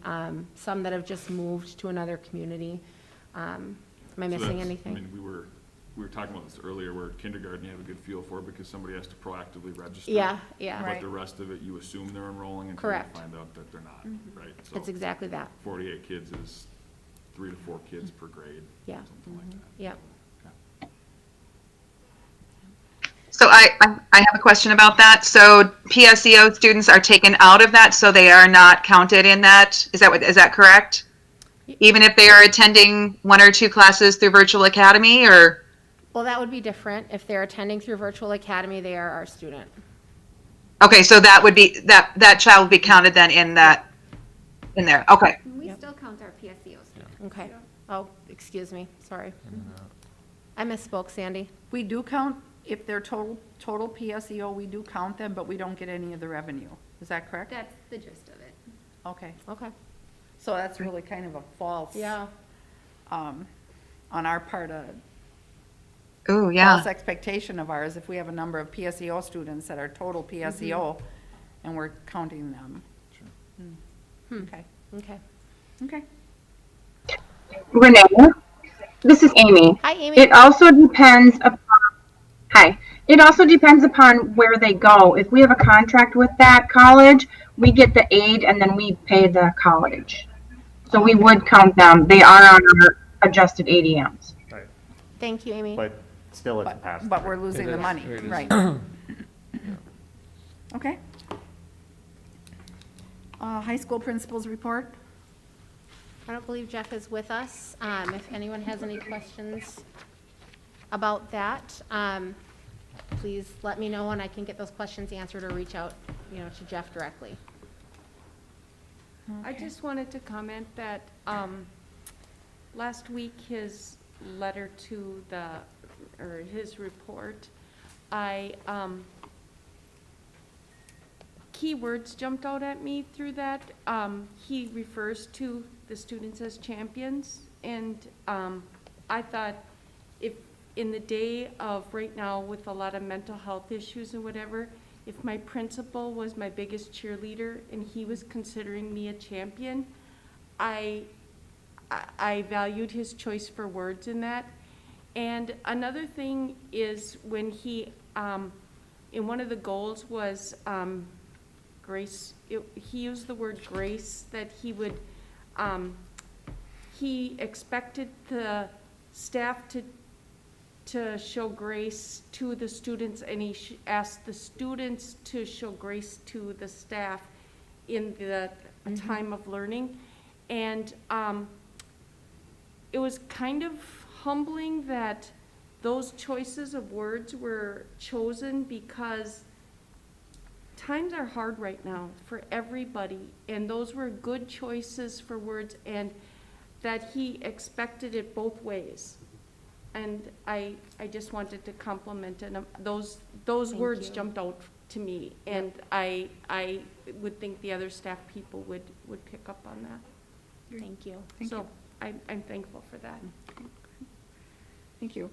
some that have just moved to another community. Am I So missing that's- anything? I mean, we were talking about this earlier, where kindergarten you have a good feel for because somebody has to proactively register. Yeah, yeah. But Right. the rest of it, you assume they're enrolling until Correct. you find out that they're not, right? So It's exactly that, 48 kids is 3 to 4 kids per grade. Yeah. Something like that. yeah. So I have a question about that. So PSEO students are taken out of that, so they are not counted in that? Is that correct? Even if they are attending 1 or 2 classes through Virtual Academy, or? Well, that would be different. If they're attending through Virtual Academy, they are our student. Okay, so that would be, that child would be counted then in there. Okay. We Yep. still count our PSEO students. Okay. Oh, excuse me, sorry. I misspoke, Sandy. We do count, if they're total PSEO, we do count them, but we don't get any of the revenue. Is that correct? That's the gist of it. Okay, Okay. so that's really kind of a false. Yeah. On our part, Ooh, yeah. false expectation of ours, if we have a number of PSEO students that are total PSEO, and we're counting them. Okay, Okay. okay. Renee, this is Amy. Hi, Amy. It also depends upon, hi. It also depends upon where they go. If we have a contract with that college, we get the aid and then we pay the college. So we would count them. They are on our adjusted ADMs. Right. Thank you, Amy. But still, it's a pass. But we're losing It the is. money, It is. right. Okay. High school principals report? I don't believe Jeff is with us. If anyone has any questions about that, please let me know and I can get those questions answered or reach out, to Jeff directly. I just wanted to comment that last week, his letter to or his report, keywords jumped out at me through that. He refers to the students as champions, and I thought if in the day of right now with a lot of mental health issues and whatever, if my principal was my biggest cheerleader and he was considering me a champion, I valued his choice for words in that. And another thing is when he, in one of the goals was grace, he used the word grace, that he would He expected the staff to show grace to the students, and he asked the students to show grace to the staff in the time of learning. And it was kind of humbling that those choices of words were chosen, because times are hard right now for everybody, and those were good choices for words, and that he expected it both ways. And I just wanted to compliment, and those words jumped out to me, and I would think the other staff people would pick up on that. Thank you. So I'm thankful for that. Thank you.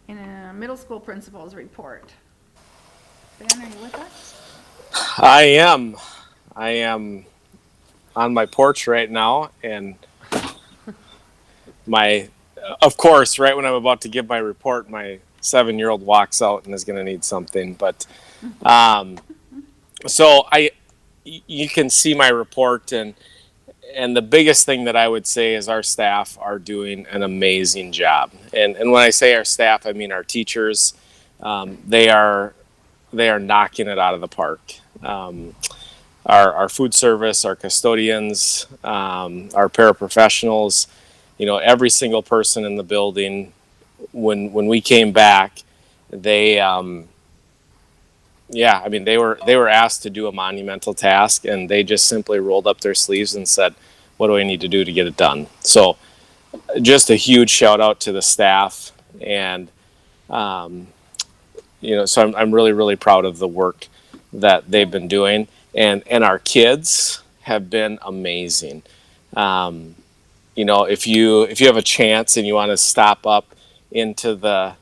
And middle school principals report. Ben, are you with us? I am on my porch right now, and of course, right when I'm about to give my report, my 7-year-old walks out and is going to need something. But so you can see my report, and the biggest thing that I would say is our staff are doing an amazing job. And when I say our staff, I mean our teachers. They are knocking it out of the park. Our food service, our custodians, our paraprofessionals, every single person in the building. When we came back, they were asked to do a monumental task, and they just simply rolled up their sleeves and said, "What do I need to do to get it done?" So, just a huge shout out to the staff, and so I'm really, really proud of the work that they've been doing, and our kids have been amazing. If you have a chance and you want to stop up into the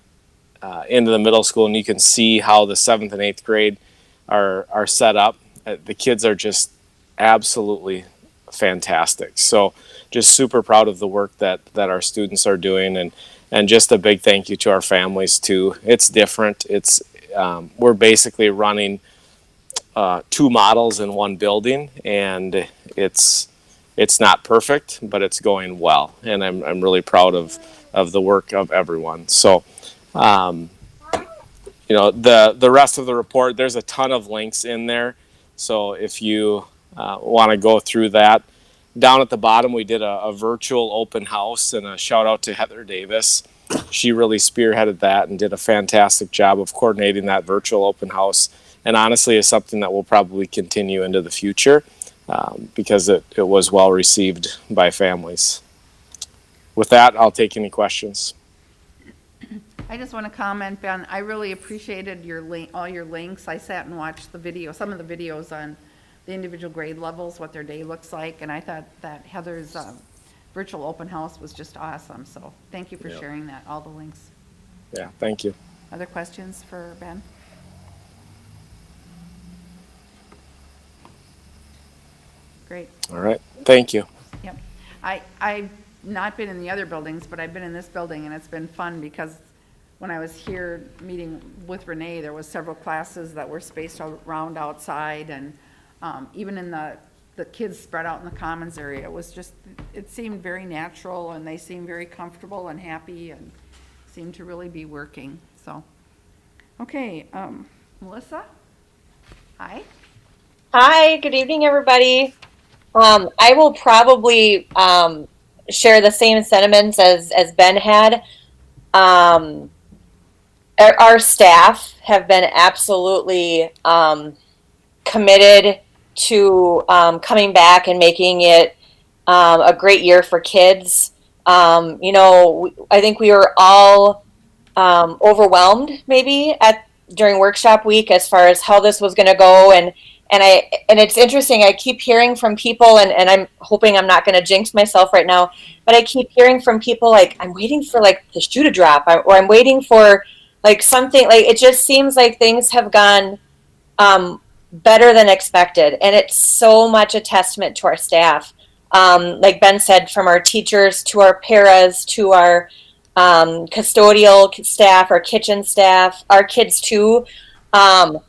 middle school, and you can see how the 7th and 8th grade are set up, the kids are just absolutely fantastic. So just super proud of the work that our students are doing, and just a big thank you to our families too. It's different. We're basically running 2 models in one building, and it's not perfect, but it's going well, and I'm really proud of the work of everyone. So the rest of the report, there's a ton of links in there, so if you want to go through that. Down at the bottom, we did a virtual open house, and a shout out to Heather Davis. She really spearheaded that and did a fantastic job of coordinating that virtual open house, and honestly is something that will probably continue into the future because it was well received by families. With that, I'll take any questions. I just want to comment, Ben, I really appreciated all your links. I sat and watched some of the videos on the individual grade levels, what their day looks like, and I thought that Heather's virtual open house was just awesome. So thank you for sharing that, all the links. Yeah, thank you. Other questions for Ben? Great. All right, thank you. Yep. I've not been in the other buildings, but I've been in this building, and it's been fun because when I was here meeting with Renee, there was several classes that were spaced around outside, and even in the kids spread out in the commons area, it seemed very natural, and they seemed very comfortable and happy and seemed to really be working. So, okay, Melissa? Hi. Hi, good evening, everybody. I will probably share the same sentiments as Ben had. Our staff have been absolutely committed to coming back and making it a great year for kids. I think we were all overwhelmed maybe during workshop week as far as how this was going to go, and it's interesting. I keep hearing from people, and I'm hoping I'm not going to jinx myself right now, but I keep hearing from people like, I'm waiting for like the shoe to drop, or I'm waiting for like something. Like, it just seems like things have gone better than expected, and it's so much a testament to our staff. Like Ben said, from our teachers to our paras to our custodial staff, our kitchen staff, our kids too. I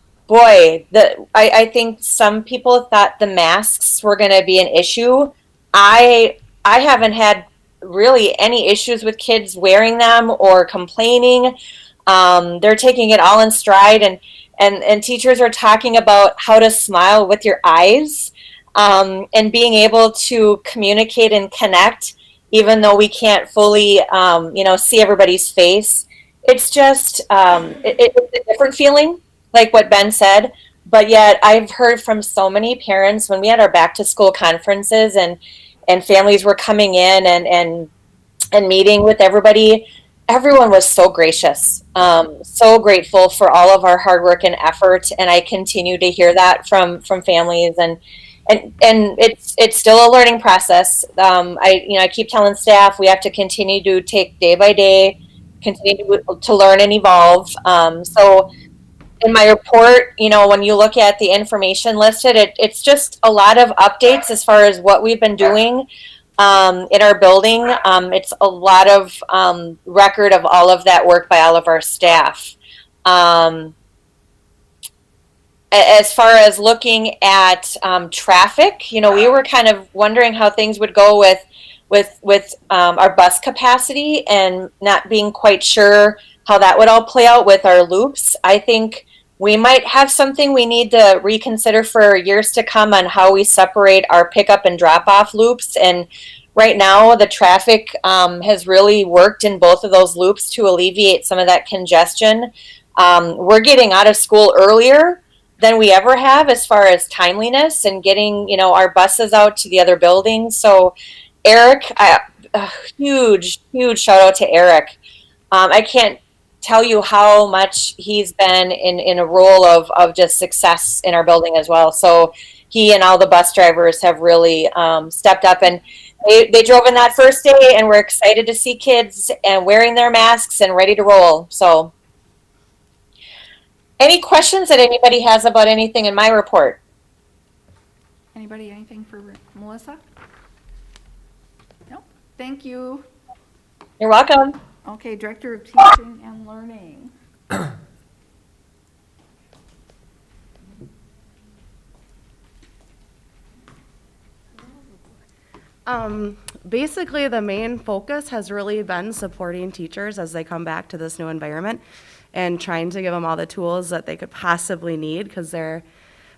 think some people thought the masks were going to be an issue. I haven't had really any issues with kids wearing them or complaining. They're taking it all in stride, and teachers are talking about how to smile with your eyes, and being able to communicate and connect, even though we can't fully, see everybody's face. It's just, it's a different feeling, like what Ben said. But yet, I've heard from so many parents when we had our back to school conferences, and families were coming in and meeting with everybody. Everyone was so gracious, so grateful for all of our hard work and effort, and I continue to hear that from families, and it's still a learning process. I keep telling staff we have to continue to take day by day, continue to learn and evolve. So in my report, when you look at the information listed, it's just a lot of updates as far as what we've been doing in our building. It's a lot of record of all of that work by all of our staff. As far as looking at traffic, we were kind of wondering how things would go with our bus capacity, and not being quite sure how that would all play out with our loops. I think we might have something we need to reconsider for years to come on how we separate our pickup and drop off loops. And right now, the traffic has really worked in both of those loops to alleviate some of that congestion. We're getting out of school earlier than we ever have as far as timeliness and getting, our buses out to the other buildings. So Eric, a huge shout out to Eric. I can't tell you how much he's been in a role of just success in our building as well. So he and all the bus drivers have really stepped up, and they drove in that first day, and we're excited to see kids and wearing their masks and ready to roll. So any questions that anybody has about anything in my report? Anybody, anything for Melissa? No? Thank you. You're welcome. Okay, Director of Teaching and Learning. Basically, the main focus has really been supporting teachers as they come back to this new environment and trying to give them all the tools that they could possibly need, because they're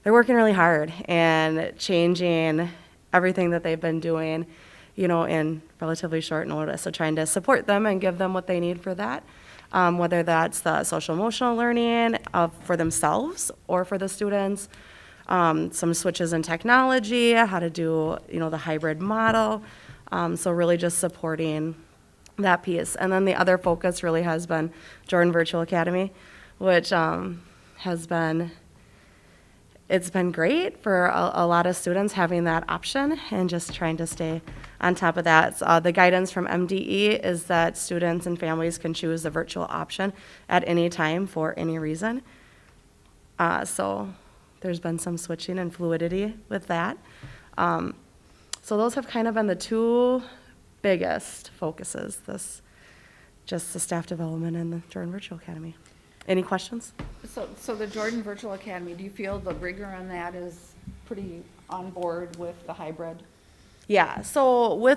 working really hard and changing everything that they've been doing, in relatively short notice. So trying to support them and give them what they need for that, whether that's the social emotional learning for themselves or for the students. Some switches in technology, how to do, the hybrid model. So really just supporting that piece. And then the other focus really has been Jordan Virtual Academy, which it's been great for a lot of students having that option and just trying to stay on top of that. The guidance from MDE is that students and families can choose the virtual option at any time for any reason. So there's been some switching and fluidity with that. So those have kind of been the two biggest focuses, just the staff development and the Jordan Virtual Academy. Any questions? So the Jordan Virtual Academy, do you feel the rigor on that is pretty on board with the hybrid? Yeah, so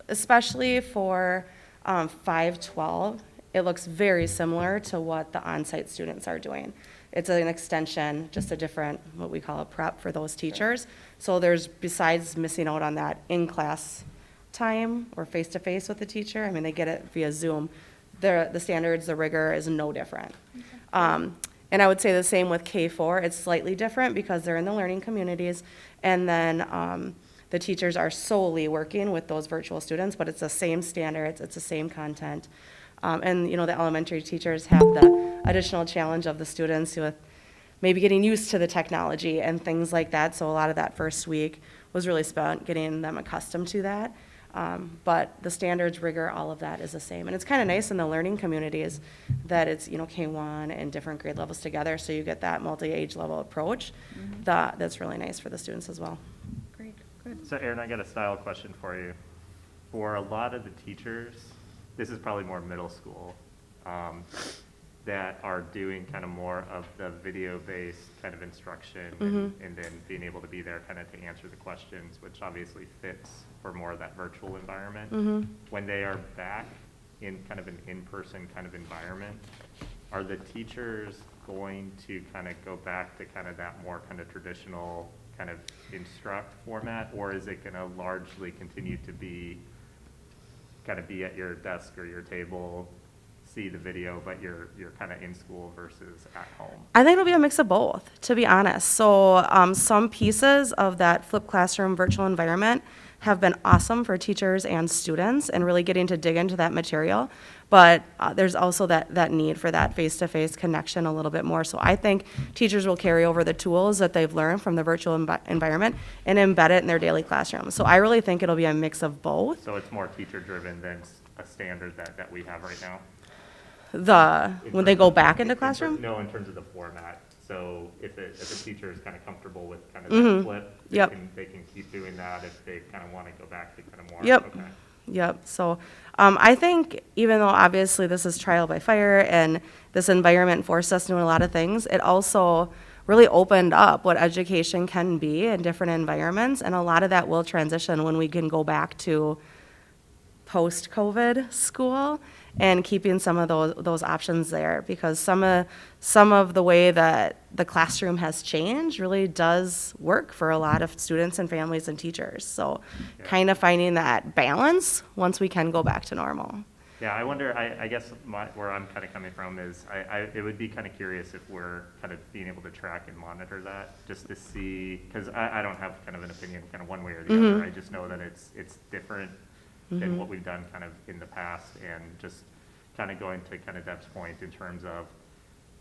especially for 512, it looks very similar to what the on-site students are doing. It's an extension, just a different, what we call a prep for those teachers. So there's, besides missing out on that in-class time or face-to-face with the teacher, they get it via Zoom, the standards, the rigor is no different. And I would say the same with K4. It's slightly different because they're in the learning communities, and then the teachers are solely working with those virtual students, but it's the same standards, it's the same content. And the elementary teachers have the additional challenge of the students with maybe getting used to the technology and things like that. So a lot of that first week was really spent getting them accustomed to that. But the standards, rigor, all of that is the same. And it's kind of nice in the learning communities that it's, K1 and different grade levels together, so you get that multi-age level approach. That's really nice for the students as well. Great, good. So Erin, I got a style question for you. For a lot of the teachers, this is probably more middle school. that are doing kind of more of the video-based kind of instruction and then being able to be there kind of to answer the questions, which obviously fits for more of that virtual environment. When they are back in kind of an in-person kind of environment, are the teachers going to kind of go back to kind of that more kind of traditional kind of instruct format, or is it going to largely continue to be kind of be at your desk or your table, see the video, but you're kind of in school versus at home? I think it'll be a mix of both, to be honest. So some pieces of that flipped classroom virtual environment have been awesome for teachers and students and really getting to dig into that material. But there's also that need for that face-to-face connection a little bit more. So I think teachers will carry over the tools that they've learned from the virtual environment and embed it in their daily classroom. So I really think it'll be a mix of both. So it's more teacher-driven than a standard that we have right now? When they go back into classroom? No, in terms of the format. So if a teacher is kind of comfortable with kind of that flip, they can keep doing that if they kind of want to go back to kind of more. Okay. Yep. So I think even though obviously this is trial by fire and this environment forced us to do a lot of things, it also really opened up what education can be in different environments. And a lot of that will transition when we can go back to post-COVID school and keeping some of those options there, because some of the way that the classroom has changed really does work for a lot of students and families and teachers. So kind of finding that balance once we can go back to normal. Yeah, I wonder, I guess where I'm kind of coming from is it would be kind of curious if we're kind of being able to track and monitor that just to see, because I don't have kind of an opinion kind of one way or the other. I just know that it's different than what we've done kind of in the past, and just kind of going to kind of Deb's point in terms of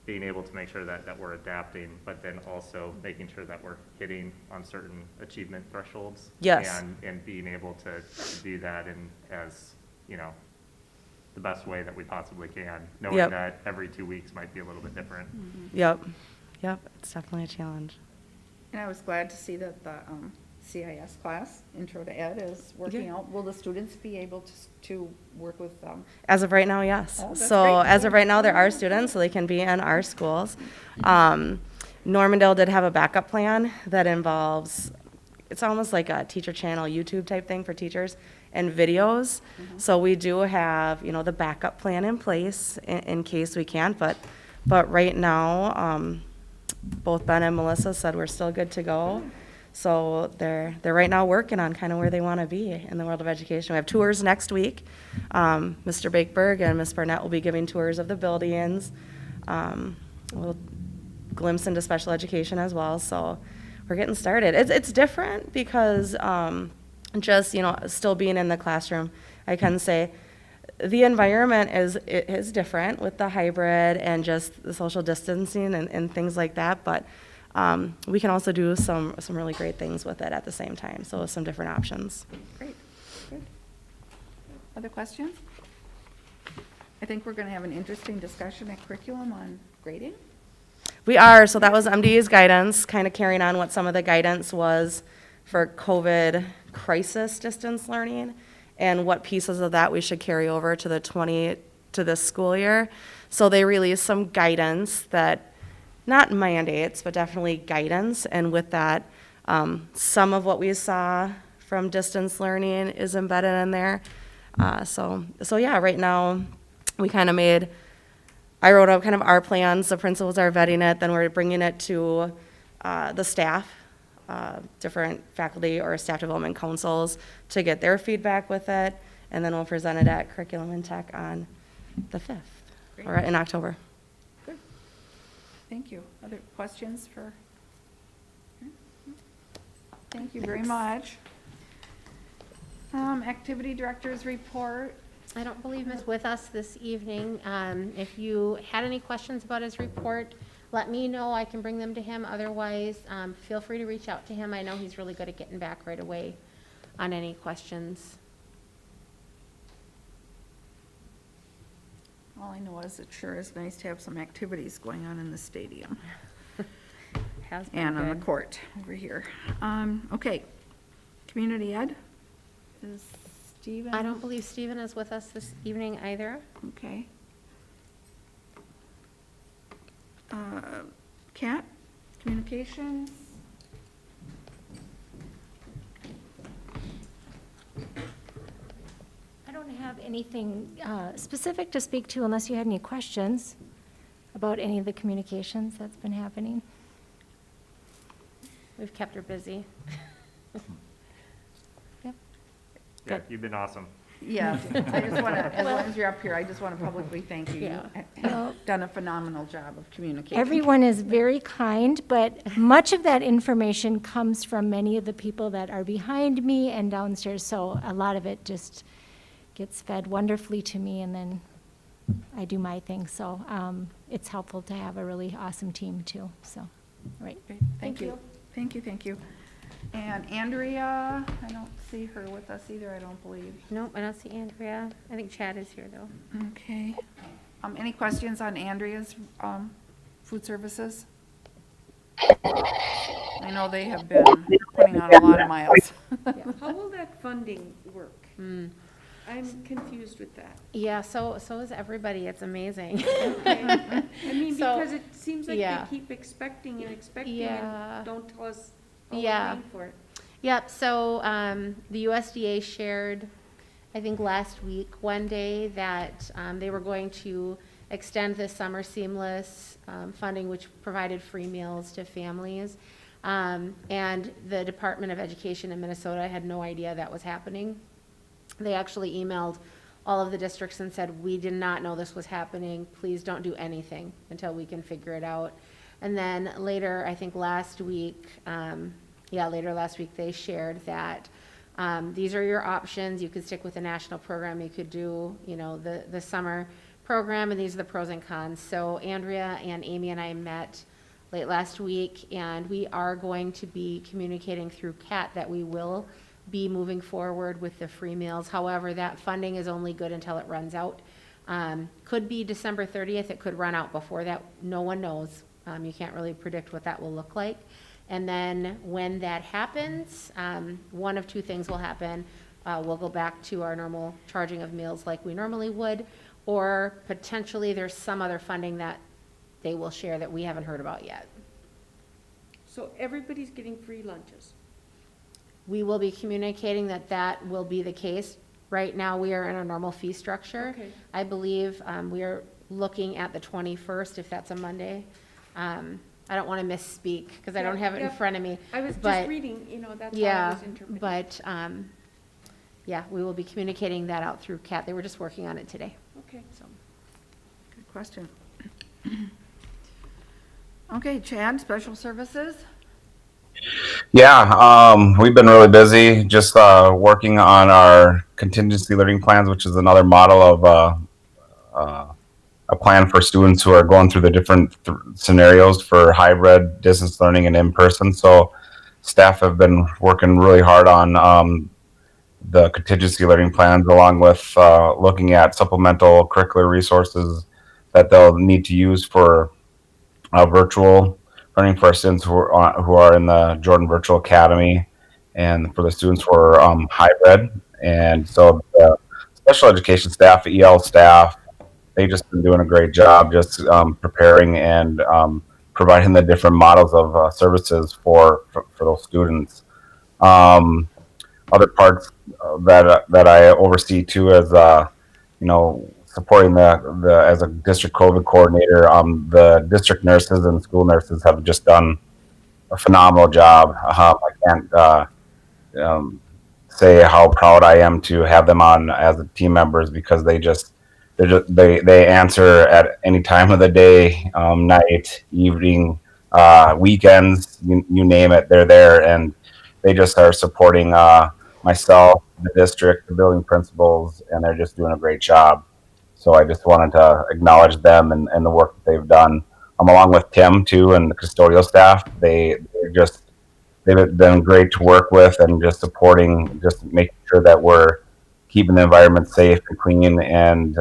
being able to make sure that we're adapting, but then also making sure that we're hitting on certain achievement thresholds. Yes. And being able to do that in as, the best way that we possibly can, knowing that every 2 weeks might be a little bit different. Yep. It's definitely a challenge. And I was glad to see that the CIS class, Intro to Ed, is working out. Will the students be able to work with them? As of right now, yes. Oh, that's So great. as of right now, there are students, so they can be in our schools. Normandale did have a backup plan that involves, it's almost like a teacher channel YouTube type thing for teachers and videos. So we do have, the backup plan in place in case we can't, but right now, both Ben and Melissa said we're still good to go. So they're right now working on kind of where they want to be in the world of education. We have tours next week. Mr. Bakeberg and Ms. Burnett will be giving tours of the buildings. We'll glimpse into special education as well. So we're getting started. It's different because just still being in the classroom, I can say the environment is different with the hybrid and just the social distancing and things like that. But we can also do some really great things with it at the same time. So some different options. Great, good. Other questions? I think we're going to have an interesting discussion at curriculum on grading. We are, so that was MDE's guidance, kind of carrying on what some of the guidance was for COVID crisis distance learning and what pieces of that we should carry over to this school year. So they released some guidance that, not mandates, but definitely guidance, and with that, some of what we saw from distance learning is embedded in there. So yeah, right now, we kind of I wrote up kind of our plans, the principals are vetting it, then we're bringing it to the staff, different faculty or staff development councils to get their feedback with it, and then we'll present it at Curriculum and Tech on the 5th, or in October. Good. Thank you. Other questions for? Thank you very much. Activity director's report. I don't believe he's with us this evening. If you had any questions about his report, let me know. I can bring them to him. Otherwise, feel free to reach out to him. I know he's really good at getting back right away on any questions. All I know is it sure is nice to have some activities going on in the stadium. Has been And on the good. court over here. Okay. Community ed? Is Stephen? I don't believe Stephen is with us this evening either. Okay. Kat, communications? I don't have anything specific to speak to unless you had any questions about any of the communications that's been happening. We've kept her busy. Yep. Yeah, you've been awesome. Yeah, I just want to, as long as you're up here, I just want to publicly thank you. You Yeah. have done a phenomenal job of communicating. Everyone is very kind, but much of that information comes from many of the people that are behind me and downstairs, so a lot of it just gets fed wonderfully to me, and then I do my thing. So it's helpful to have a really awesome team, too. So, all right. Great, thank you. Thank you, thank you. And Andrea, I don't see her with us either, I don't believe. Nope, I don't see Andrea. I think Chad is here, though. Okay. Any questions on Andrea's food services? I know they have been putting on a lot of miles. How will that funding work? I'm confused with that. Yeah, so is everybody. It's amazing. I mean, So, because it seems like yeah. they keep expecting and expecting Yeah. and don't tell us how Yeah. we're paying for it. Yep, so the USDA shared, I think last week, one day, that they were going to extend the summer seamless funding, which provided free meals to families. And the Department of Education in Minnesota had no idea that was happening. They actually emailed all of the districts and said, we did not know this was happening. Please don't do anything until we can figure it out. And then later, I think last week, later last week, they shared that these are your options. You could stick with the national program. You could do, the summer program, and these are the pros and cons. So Andrea and Amy and I met late last week, and we are going to be communicating through CAT that we will be moving forward with the free meals. However, that funding is only good until it runs out. Could be December 30th. It could run out before that. No one knows. You can't really predict what that will look like. And then when that happens, one of two things will happen. We'll go back to our normal charging of meals like we normally would, or potentially there's some other funding that they will share that we haven't heard about yet. So everybody's getting free lunches. We will be communicating that that will be the case. Right now, we are in a normal fee structure. Okay. I believe we are looking at the 21st, if that's a Monday. I don't want to misspeak because I don't have it in front of me. I was but- just reading, that's how I Yeah, was interpreting. but, we will be communicating that out through CAT. They were just working on it today. Okay. So, Good question. Okay, Chad, special services? Yeah, we've been really busy just working on our contingency learning plans, which is another model of a plan for students who are going through the different scenarios for hybrid, distance learning, and in-person. So staff have been working really hard on the contingency learning plans, along with looking at supplemental curricular resources that they'll need to use for virtual learning for our students who are in the Jordan Virtual Academy, and for the students who are hybrid. And so the special education staff, the EL staff, they've just been doing a great job just preparing and providing the different models of services for those students. Other parts that I oversee too is supporting the as a district COVID coordinator. The district nurses and school nurses have just done a phenomenal job. I can't say how proud I am to have them on as team members, because they answer at any time of the day, night, evening, weekends, you name it, they're there, and they just are supporting myself, the district, the building principals, and they're just doing a great job. So I just wanted to acknowledge them and the work that they've done, along with Tim too and the custodial staff. They've been great to work with, and just supporting, just making sure that we're keeping the environment safe and clean, and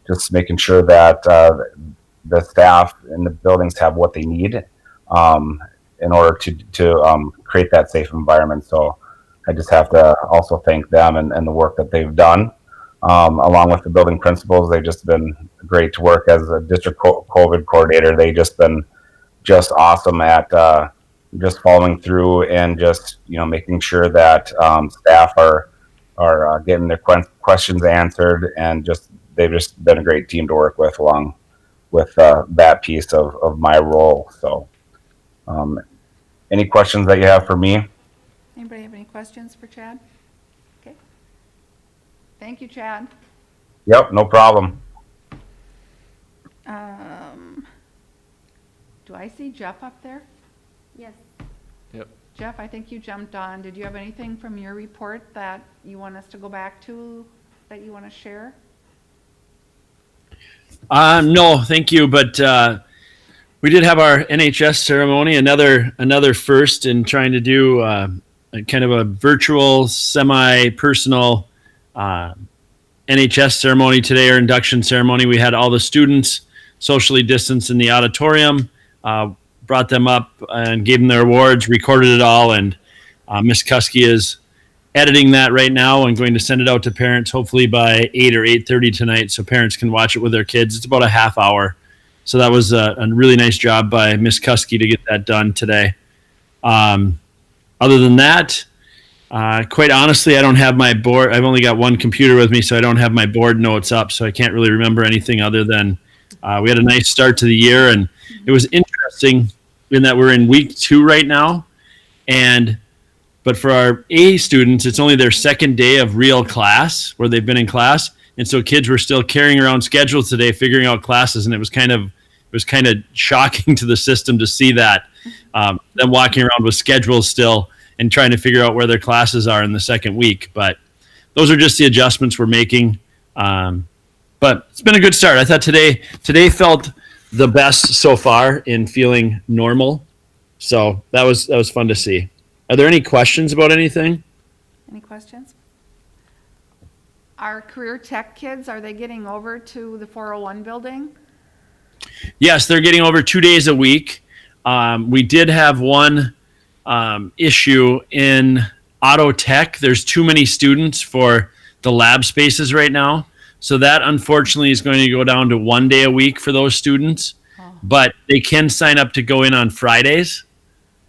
just making sure that the staff in the buildings have what they need in order to create that safe environment. So I just have to also thank them and the work that they've done. along with the building principals. They've just been great to work as a district COVID coordinator. They just been just awesome at just following through and just making sure that staff are getting their questions answered, and they've just been a great team to work with along with that piece of my role. So any questions that you have for me? Anybody have any questions for Chad? Okay. Thank you, Chad. Yep, no problem. Do I see Jeff up there? Yes. Yep. Jeff, I think you jumped on. Did you have anything from your report that you want us to go back to, that you want to share? No, thank you. But we did have our NHS ceremony, another first in trying to do a kind of a virtual, semi-personal NHS ceremony today, or induction ceremony. We had all the students socially distanced in the auditorium, brought them up and gave them their awards, recorded it all, and Miss Kuski is editing that right now and going to send it out to parents hopefully by 8 or 8:30 tonight, so parents can watch it with their kids. It's about a half hour. So that was a really nice job by Miss Kuski to get that done today. Other than that, quite honestly, I don't have my board. I've only got one computer with me, so I don't have my board notes up, so I can't really remember anything other than we had a nice start to the year, and it was interesting in that we're in week 2 right now, but for our A students, it's only their second day of real class where they've been in class, and so kids were still carrying around schedules today, figuring out classes, and it was kind of shocking to the system to see that them walking around with schedules still and trying to figure out where their classes are in the second week. But those are just the adjustments we're making. But it's been a good start. I thought today felt the best so far in feeling normal. So that was fun to see. Are there any questions about anything? Any questions? Our career tech kids, are they getting over to the 401 building? Yes, they're getting over 2 days a week. We did have one issue in auto tech. There's too many students for the lab spaces right now. So that unfortunately is going to go down to 1 day a week for those students. But they can sign up to go in on Fridays.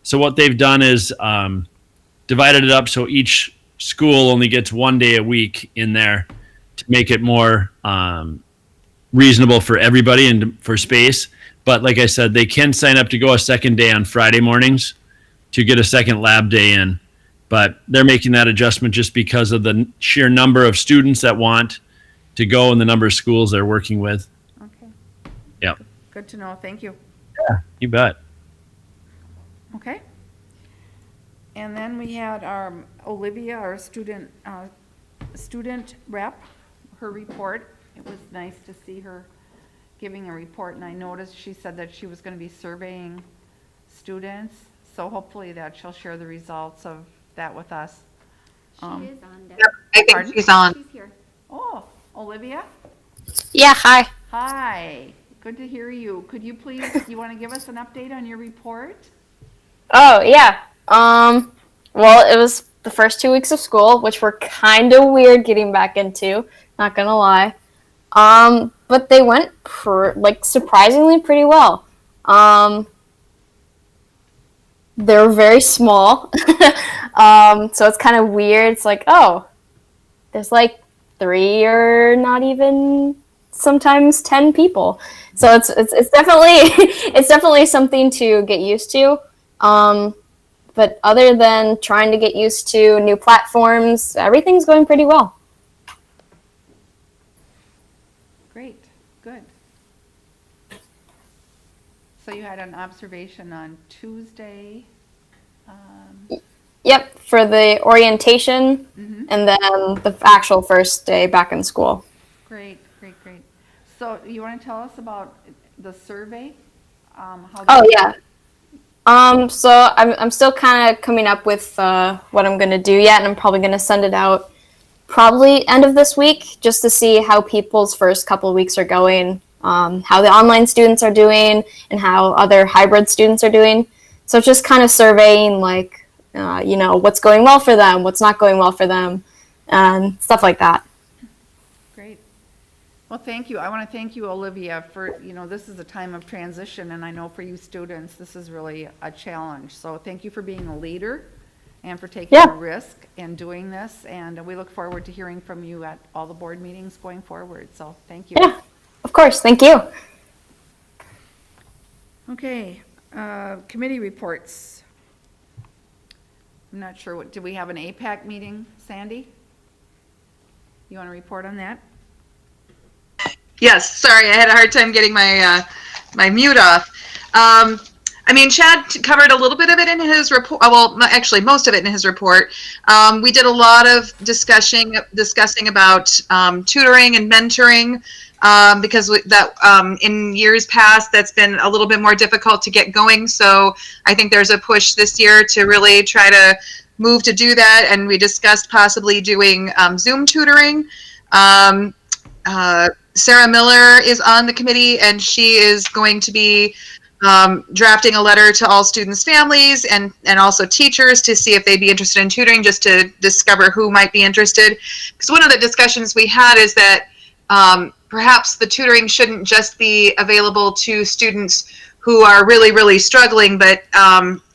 So what they've done is divided it up so each school only gets 1 day a week in there to make it more reasonable for everybody and for space. But like I said, they can sign up to go a second day on Friday mornings to get a second lab day in. But they're making that adjustment just because of the sheer number of students that want to go and the number of schools they're working with. Okay. Yep. Good to know. Thank you. Yeah, you bet. Okay. And then we had our Olivia, our student rep, her report. It was nice to see her giving a report, and I noticed she said that she was going to be surveying students, so hopefully that she'll share the results of that with us. She is on. Yep, I think Pardon? she's on. She's here. Oh, Olivia? Yeah, hi. Hi. Good to hear you. Could you please, you want to give us an update on your report? Oh, yeah. Well, it was the first 2 weeks of school, which were kind of weird getting back into, not gonna lie. But they went surprisingly pretty well. They were very small. So it's kind of weird. It's like, oh, there's like 3 or not even sometimes 10 people. So it's definitely it's definitely something to get used to. But other than trying to get used to new platforms, everything's going pretty well. Great, good. So you had an observation on Tuesday? Yep, for the orientation and then the actual first day back in school. Great. So you want to tell us about the survey? Yeah. So I'm still kind of coming up with what I'm going to do yet, and I'm probably going to send it out probably end of this week just to see how people's first couple of weeks are going, how the online students are doing, and how other hybrid students are doing. So just kind of surveying what's going well for them, what's not going well for them, and stuff like that. Well, thank you. I want to thank you, Olivia, for, this is a time of transition, and I know for you students, this is really a challenge. So thank you for being a leader and for taking a risk and doing this, and we look forward to hearing from you at all the board meetings going forward. So thank you. Yeah, of course. Thank you. Okay, committee reports. I'm not sure, did we have an APAC meeting, Sandy? You want to report on that? Yes, sorry, I had a hard time getting my my mute off. Chad covered a little bit of it in his report. Well, actually, most of it in his report. We did a lot of discussing about tutoring and mentoring because in years past that's been a little bit more difficult to get going. So I think there's a push this year to really try to move to do that. And we discussed possibly doing Zoom tutoring. Sarah Miller is on the committee, and she is going to be drafting a letter to all students' families and also teachers to see if they'd be interested in tutoring, just to discover who might be interested. Because one of the discussions we had is that perhaps the tutoring shouldn't just be available to students who are really, really struggling, but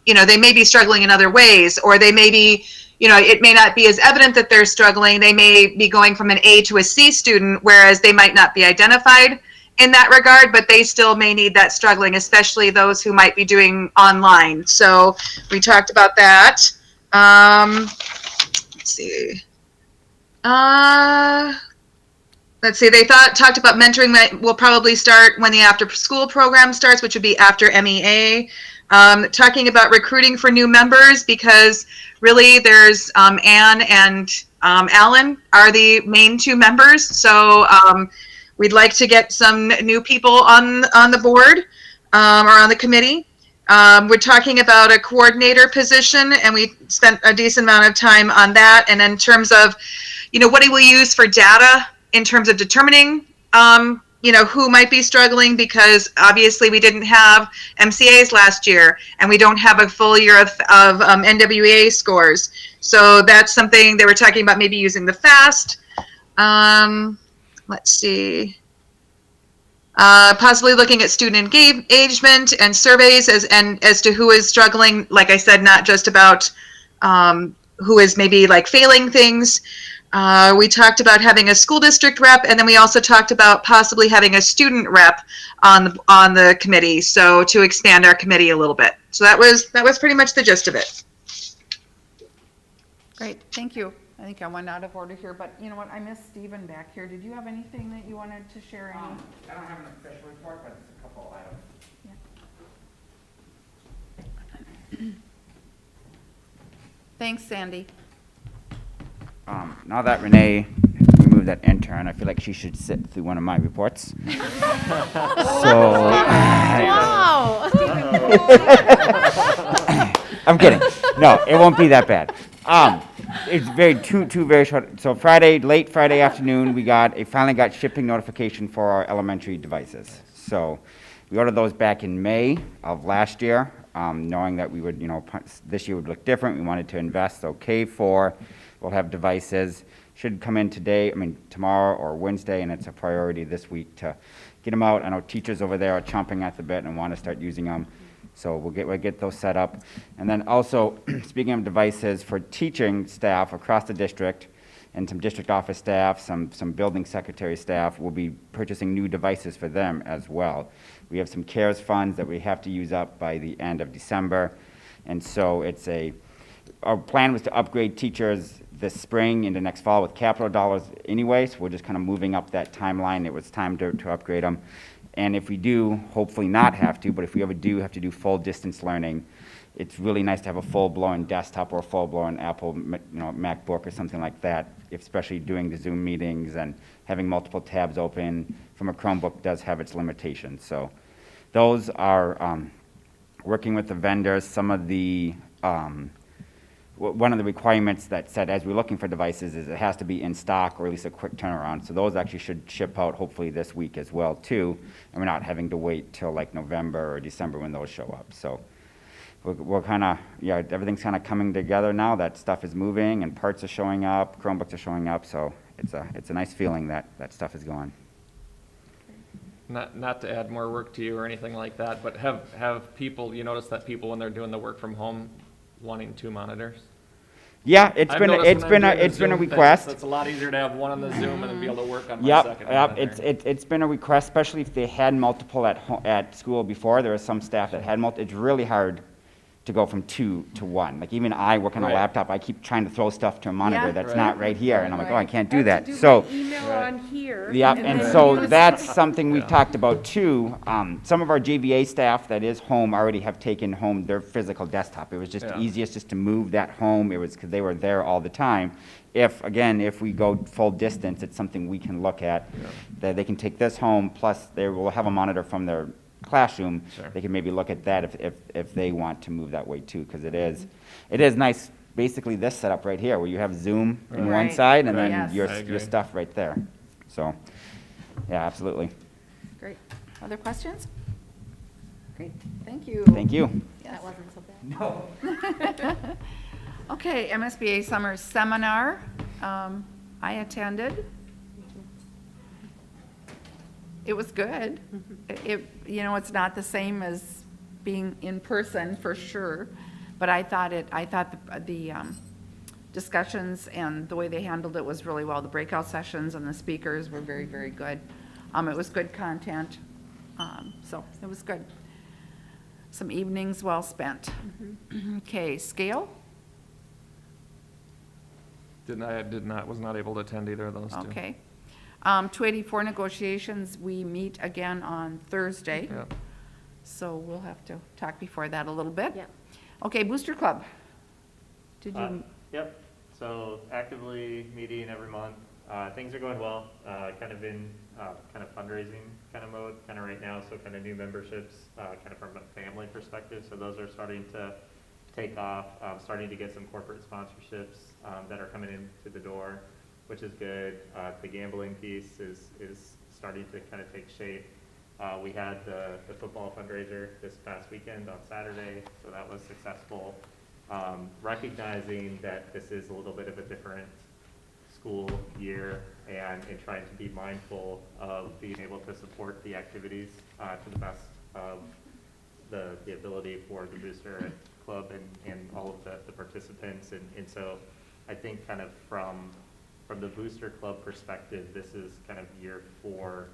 they may be struggling in other ways, or they may be, it may not be as evident that they're struggling. They may be going from an A to a C student, whereas they might not be identified in that regard, but they still may need that struggling, especially those who might be doing online. So we talked about that. Let's see. Let's see, they talked about mentoring that will probably start when the after school program starts, which would be after MEA. Talking about recruiting for new members, because really there's Anne and Alan are the main two members. So we'd like to get some new people on the board or on the committee. We're talking about a coordinator position, and we spent a decent amount of time on that. And in terms of, what do we use for data in terms of determining, who might be struggling, because obviously we didn't have MCAs last year, and we don't have a full year of NWEA scores. So that's something they were talking about, maybe using the FAST. Let's see. Possibly looking at student engagement and surveys as to who is struggling. Like I said, not just about who is maybe like failing things. We talked about having a school district rep, and then we also talked about possibly having a student rep on the committee, so to expand our committee a little bit. So that was pretty much the gist of it. Great, thank you. I think I went out of order here, but you know what? I missed Stephen back here. Did you have anything that you wanted to share? I don't have an official report, but it's a couple items. Thanks, Sandy. Now that Renee removed that intern, I feel like she should sit through one of my reports. Wow. I'm kidding. No, it won't be that bad. It's two very short. So late Friday afternoon, we finally got shipping notification for our elementary devices. So we ordered those back in May of last year, knowing that we would, this year would look different. We wanted to invest. So K4 will have devices. Should come in tomorrow or Wednesday, and it's a priority this week to get them out. I know teachers over there are chomping at the bit and want to start using them. So we'll get those set up. And then also, speaking of devices, for teaching staff across the district and some district office staff, some building secretary staff, we'll be purchasing new devices for them as well. We have some CARES funds that we have to use up by the end of December. And so our plan was to upgrade teachers this spring into next fall with capital dollars anyway, so we're just kind of moving up that timeline. It was time to upgrade them. And if we do, hopefully not have to, but if we ever do have to do full distance learning, it's really nice to have a full-blown desktop or a full-blown Apple MacBook or something like that, especially doing the Zoom meetings and having multiple tabs open from a Chromebook does have its limitations. So those are working with the vendors. Some of the one of the requirements that said as we're looking for devices is it has to be in stock or at least a quick turnaround. So those actually should ship out hopefully this week as well too, and we're not having to wait till like November or December when those show up. So we're kind of, everything's kind of coming together now. That stuff is moving and parts are showing up, Chromebooks are showing up. So it's a nice feeling that stuff is going. not to add more work to you or anything like that, but have people, you notice that people when they're doing the work from home wanting 2 monitors? Yeah, I've noticed when I'm doing the it's been a Zoom thing, request. It's a lot easier to have one on the Zoom and then be able to work on my Yep, second yep, monitor. it's been a request, especially if they had multiple at school before. There was some staff that had multiple. It's really hard to go from 2 to 1. Like even I work on a Right. laptop, I keep trying to throw stuff to a monitor Yeah. that's Right. not right here, and I'm like, oh, I can't do I have that. to do So, my email Right. on here. yeah, and then so use- that's something we've Yeah. talked about too. Some of our JVA staff that is home already have taken home their physical desktop. It was just Yeah. easiest just to move that home. It was because they were there all the time. If we go full distance, it's something we can look at. That they can take this home, plus they will have a monitor from their classroom. Sure. They can maybe look at that if they want to move that way too, because it is nice. Basically, this setup right here, where you have Zoom in one Right. side and Right. then Yes. your I agree. your stuff right there. So, yeah, absolutely. Great. Other questions? Great, thank you. Thank you. Yes. That wasn't so bad. No. Okay, MSBA Summer Seminar, I attended. It was good. It's not the same as being in person for sure, but I thought the discussions and the way they handled it was really well. The breakout sessions and the speakers were very, very good. It was good content, so it was good. Some evenings well spent. Okay, scale? Was not able to attend either of those two. Okay. 284 negotiations, we meet again on Thursday. Yeah. So we'll have to talk before that a little bit. Yep. Okay, Booster Club. Did Uh, you, Yep, so actively meeting every month. Things are going well, kind of in kind of fundraising kind of mode kind of right now, so kind of new memberships kind of from a family perspective. So those are starting to take off, starting to get some corporate sponsorships that are coming into the door, which is good. The gambling piece is starting to kind of take shape. We had the football fundraiser this past weekend on Saturday, so that was successful. Recognizing that this is a little bit of a different school year and trying to be mindful of being able to support the activities to the best of the ability for the Booster Club and all of the participants. And so I think kind of from the Booster Club perspective, this is kind of year 4.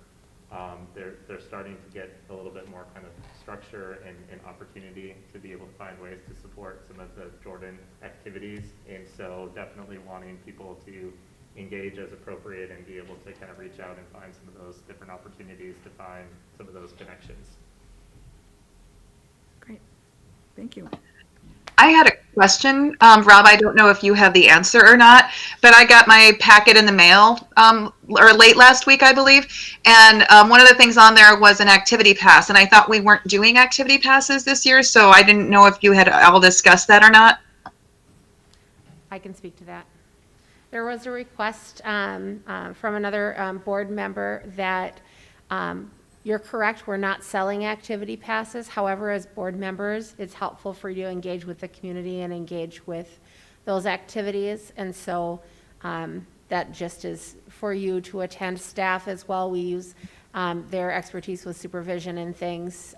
They're starting to get a little bit more kind of structure and opportunity to be able to find ways to support some of the Jordan activities. And so definitely wanting people to engage as appropriate and be able to kind of reach out and find some of those different opportunities to find some of those connections. great, thank you. I had a question, Rob. I don't know if you have the answer or not, but I got my packet in the mail, or late last week, I believe. And one of the things on there was an activity pass, and I thought we weren't doing activity passes this year, so I didn't know if you had all discussed that or not. I can speak to that. There was a request from another board member that you're correct, we're not selling activity passes. However, as board members, it's helpful for you to engage with the community and engage with those activities. And so that just is for you to attend. Staff as well. We use their expertise with supervision and things.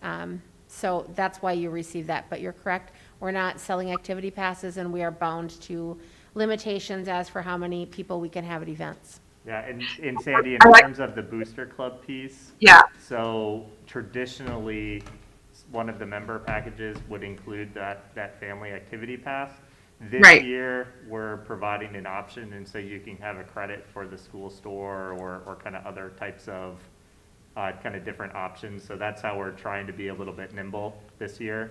So that's why you receive that. But you're correct, we're not selling activity passes, and we are bound to limitations as for how many people we can have at events. Yeah, and Sandy, in terms of the Booster Club piece. Yeah. So traditionally, one of the member packages would include that family activity pass. This Right. year, we're providing an option, and so you can have a credit for the school store or kind of other types of kind of different options. So that's how we're trying to be a little bit nimble this year.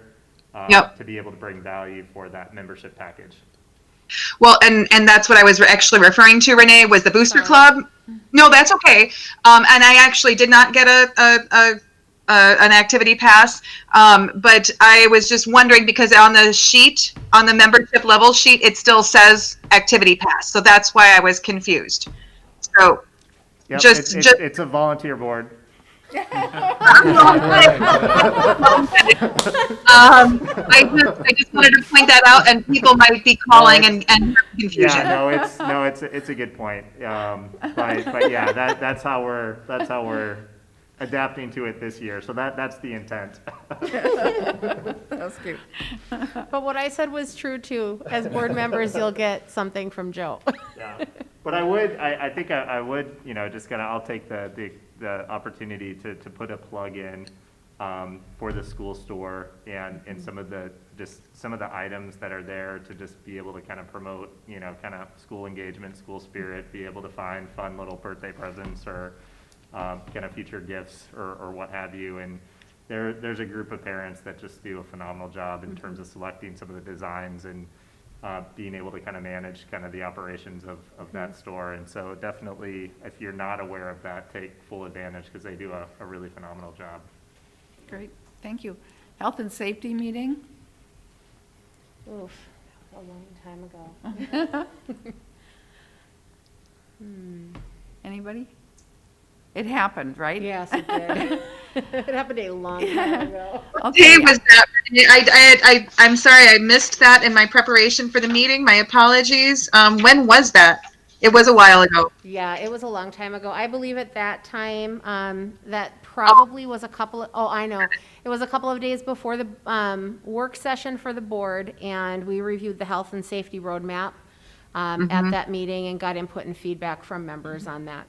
Yep. To be able to bring value for that membership package. Well, and that's what I was actually referring to, Renee, was the Booster Club. No, that's okay. And I actually did not get an activity pass, but I was just wondering because on the sheet, on the membership level sheet, it still says activity pass. So that's why I was confused. So Yep, just it's a volunteer board. I just wanted to point that out, and people might be calling and confusion. Yeah, it's a good point. But yeah, that's how we're adapting to it this year. So that's the intent. That's cute. But what I said was true too. As board members, you'll get something from Joe. Yeah. But I think I would, just I'll take the opportunity to put a plug in for the school store and some of the items that are there to just be able to kind of promote, kind of school engagement, school spirit, be able to find fun little birthday presents or kind of future gifts or what have you. And there's a group of parents that just do a phenomenal job in terms of selecting some of the designs and being able to kind of manage kind of the operations of that store. And so definitely, if you're not aware of that, take full advantage because they do a really phenomenal job. Great, thank you. Health and safety meeting? Oof, a long time ago. Anybody? It happened, right? Yes, it did. It happened a long time ago. Okay. Dave, was that, I'm sorry, I missed that in my preparation for the meeting. My apologies. When was that? It was a while ago. Yeah, it was a long time ago. I believe at that time, that probably was it was a couple of days before the work session for the board, and we reviewed the health and safety roadmap at that meeting and got input and feedback from members on that.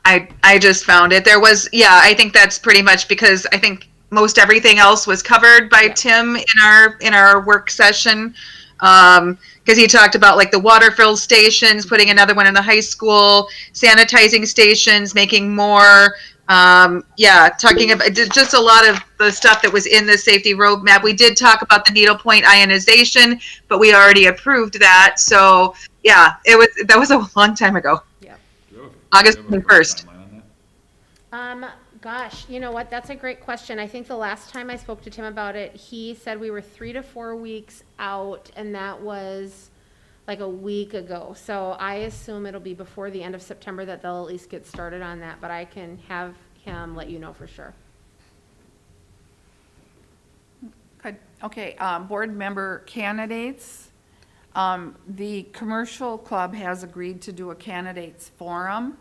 I just found it. There was, I think that's pretty much because I think most everything else was covered by Tim in our work session. Because he talked about like the water fill stations, putting another one in the high school, sanitizing stations, making more. Talking about just a lot of the stuff that was in the safety roadmap. We did talk about the needlepoint ionization, but we already approved that. So that was a long time ago. Yeah. August 1st. Gosh, you know what? That's a great question. I think the last time I spoke to Tim about it, he said we were 3 to 4 weeks out, and that was like a week ago. So I assume it'll be before the end of September that they'll at least get started on that, but I can have him let you know for sure. Good. Okay, board member candidates. The commercial club has agreed to do a candidates forum,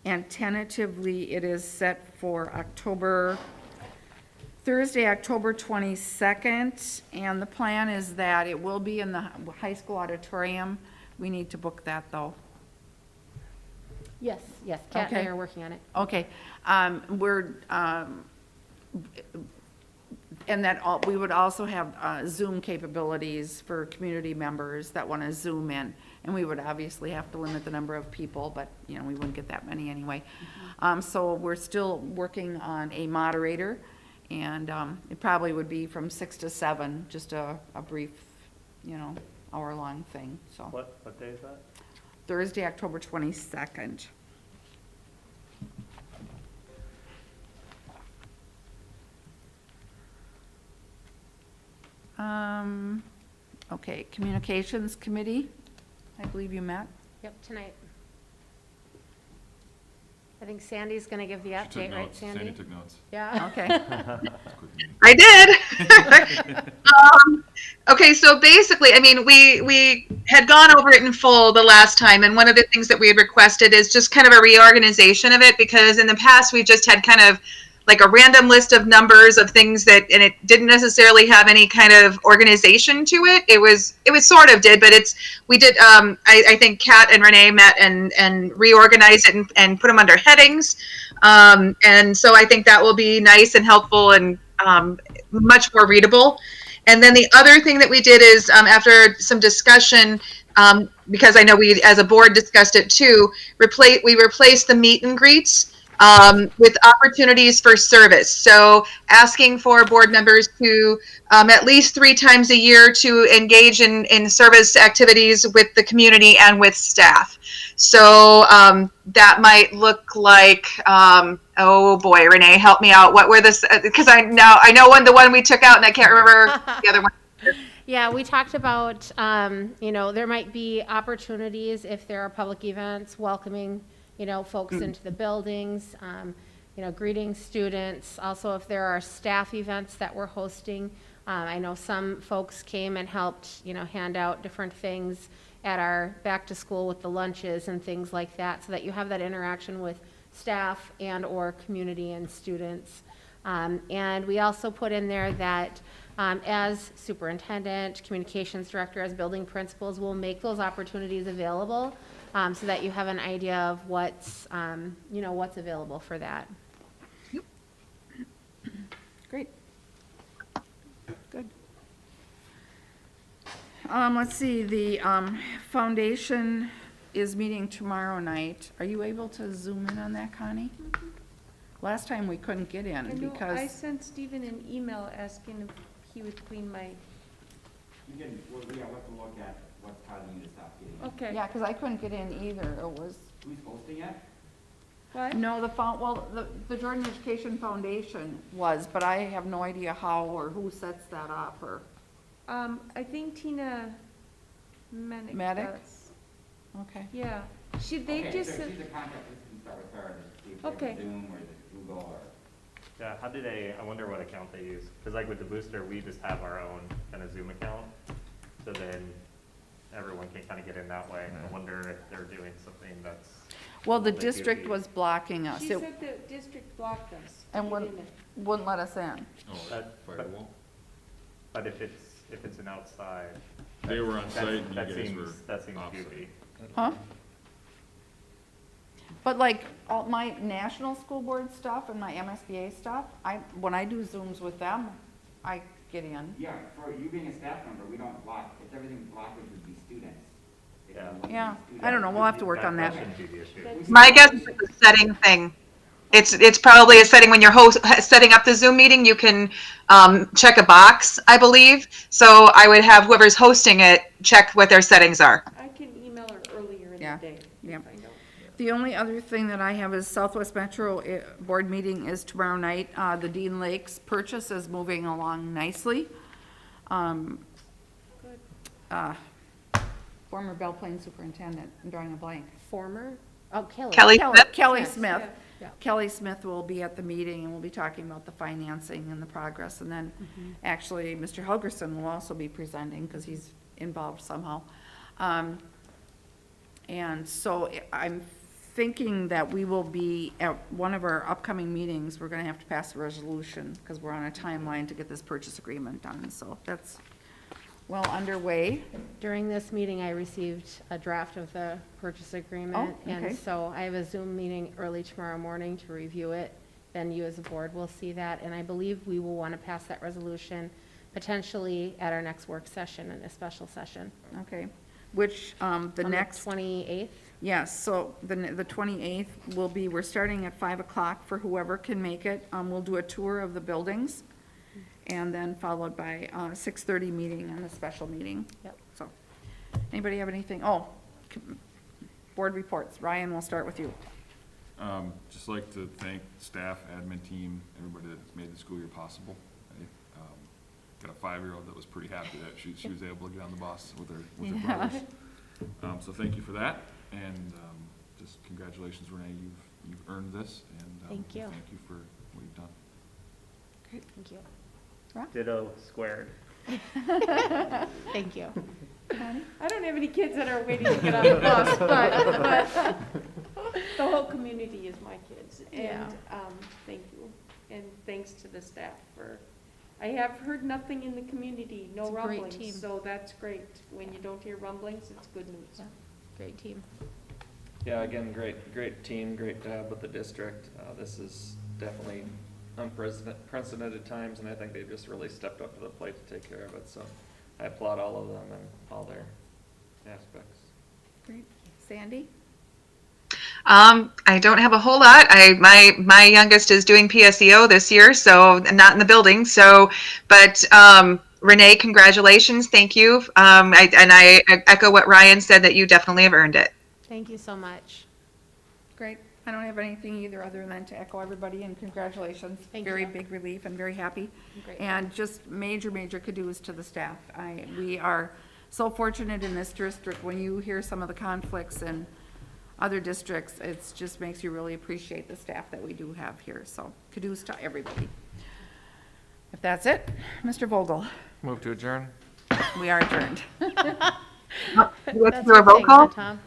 and tentatively it is set for Thursday, October 22nd, and the plan is that it will be in the high school auditorium. We need to book that, though. Yes, Kat and I are working on it. Okay, and that we would also have Zoom capabilities for community members that want to Zoom in. And we would obviously have to limit the number of people, but, we wouldn't get that many anyway. So we're still working on a moderator, and it probably would be from 6 to 7, just a brief, hour-long thing, so. What day is that? Thursday, October 22nd. Okay, Communications Committee, I believe you met. Yep, tonight. I think Sandy's going to give the update, right, Sandy? Sandy took notes. Yeah. Okay. I did. Okay, so basically, we had gone over it in full the last time, and one of the things that we had requested is just kind of a reorganization of it, because in the past we just had kind of like a random list of numbers of things and it didn't necessarily have any kind of organization to it. It was sort of did, but we did, I think Kat and Renee met and reorganized it and put them under headings. And so I think that will be nice and helpful and much more readable. And then the other thing that we did is after some discussion, because I know we as a board discussed it too, we replaced the meet and greets with opportunities for service. So asking for board members to at least 3 times a year to engage in service activities with the community and with staff. So that might look like, oh boy, Renee, help me out. What were this? Because I know the one we took out and I can't remember the other one. Yeah, we talked about, there might be opportunities if there are public events welcoming folks into the buildings, greeting students. Also, if there are staff events that we're hosting, I know some folks came and helped, hand out different things at our back to school with the lunches and things like that, so that you have that interaction with staff and/or community and students. And we also put in there that as superintendent, communications director, as building principals, we'll make those opportunities available so that you have an idea of what's, what's available for that. Great. Good. Let's see, the foundation is meeting tomorrow night. Are you able to zoom in on that, Connie? Last time we couldn't get I in know, because. I sent Stephen an email asking if he would clean my, We have to look at what's causing you to stop getting. okay. Yeah, because I couldn't get in either. It was, Who's hosting it? What? no, the Jordan Education Foundation was, but I have no idea how or who sets that up or. I think Tina Medic Medic? does. Okay. Yeah, they Okay, just so said, she's a contact, we can start with her and see if Okay. there's Zoom or is it Google or. Yeah, how do they, I wonder what account they use, because like with the booster, we just have our own kind of Zoom account, so then everyone can kind of get in that way. I wonder if they're doing something that's. Well, the a little bit district goofy. was blocking us. she It- said the district blocked us. And Get wouldn't, in it. wouldn't let us in. But if it's an outside. They were on that- site and you that guys seems- were That seems off site. goofy. Huh? But like, all my national school board stuff and my MSBA stuff, when I do Zooms with them, I get in. Yeah, for you being a staff member, we don't block, if everything's blocked, it would be students. If Yeah. you're looking at Yeah, students. I don't know, we'll have to work on that. shouldn't be the issue. My guess is it's a setting thing. It's probably a setting when you're setting up the Zoom meeting, you can check a box, I believe. So I would have whoever's hosting it check what their settings are. I can email her earlier in Yeah. the day. and Yeah. find out. The only other thing that I have is Southwest Metro board meeting is tomorrow night. The Dean Lakes purchase is moving along nicely. Former Belle Plaine superintendent, I'm drawing a blank. Former, Kelly. Kelly Smith? Kelly Yes. Smith. Yeah. Kelly Smith will be at the meeting and we'll be talking about the financing and the progress. And then actually, Mr. Helgerson will also be presenting because he's involved somehow. And so I'm thinking that we will be, at one of our upcoming meetings, we're gonna have to pass a resolution because we're on a timeline to get this purchase agreement done. So that's well underway. During this meeting, I received a draft of the purchase agreement. Oh, okay. And so I have a Zoom meeting early tomorrow morning to review it. Then you as a board will see that. And I believe we will want to pass that resolution potentially at our next work session and a special session. Okay, which, the On next. 28th. Yes, so the 28th will be, we're starting at 5 o'clock for whoever can make it. We'll do a tour of the buildings, and then followed by a 6:30 meeting and a special meeting. Yep. So, anybody have anything? Board reports. Ryan, we'll start with you. Just like to thank staff, admin team, everybody that made the school year possible. I got a 5-year-old that was pretty happy that she was able to get on the bus with her brothers. So thank you for that, and just congratulations, Renee, you've earned this, and Thank you. Thank you for what you've done. Great, thank you. Ditto squared. Thank you. I don't have any kids that are waiting to get on the bus, but the whole community is my kids. Yeah. And thank you. And thanks to the staff for, I have heard nothing in the community, no It's a great rumblings. team. So that's great. When you don't hear rumblings, it's good news. Yeah. Great team. Yeah, again, great team, great job with the district. This is definitely unprecedented times, and I think they've just really stepped up to the plate to take care of it. So I applaud all of them and all their aspects. Great. Sandy? I don't have a whole lot. My youngest is doing PSEO this year, so not in the building. So, but Renee, congratulations, thank you. I echo what Ryan said, that you definitely have earned it. Thank you so much. Great. I don't have anything either other than to echo everybody and congratulations. Thank Very you. big relief and very happy. Great. And just major kudos to the staff. We are so fortunate in this district. When you hear some of the conflicts in other districts, it just makes you really appreciate the staff that we do have here. So kudos to everybody. If that's it, Mr. Vogel, Move to adjourn. we are adjourned. Let's That's do a your roll thing, call. huh, Tom?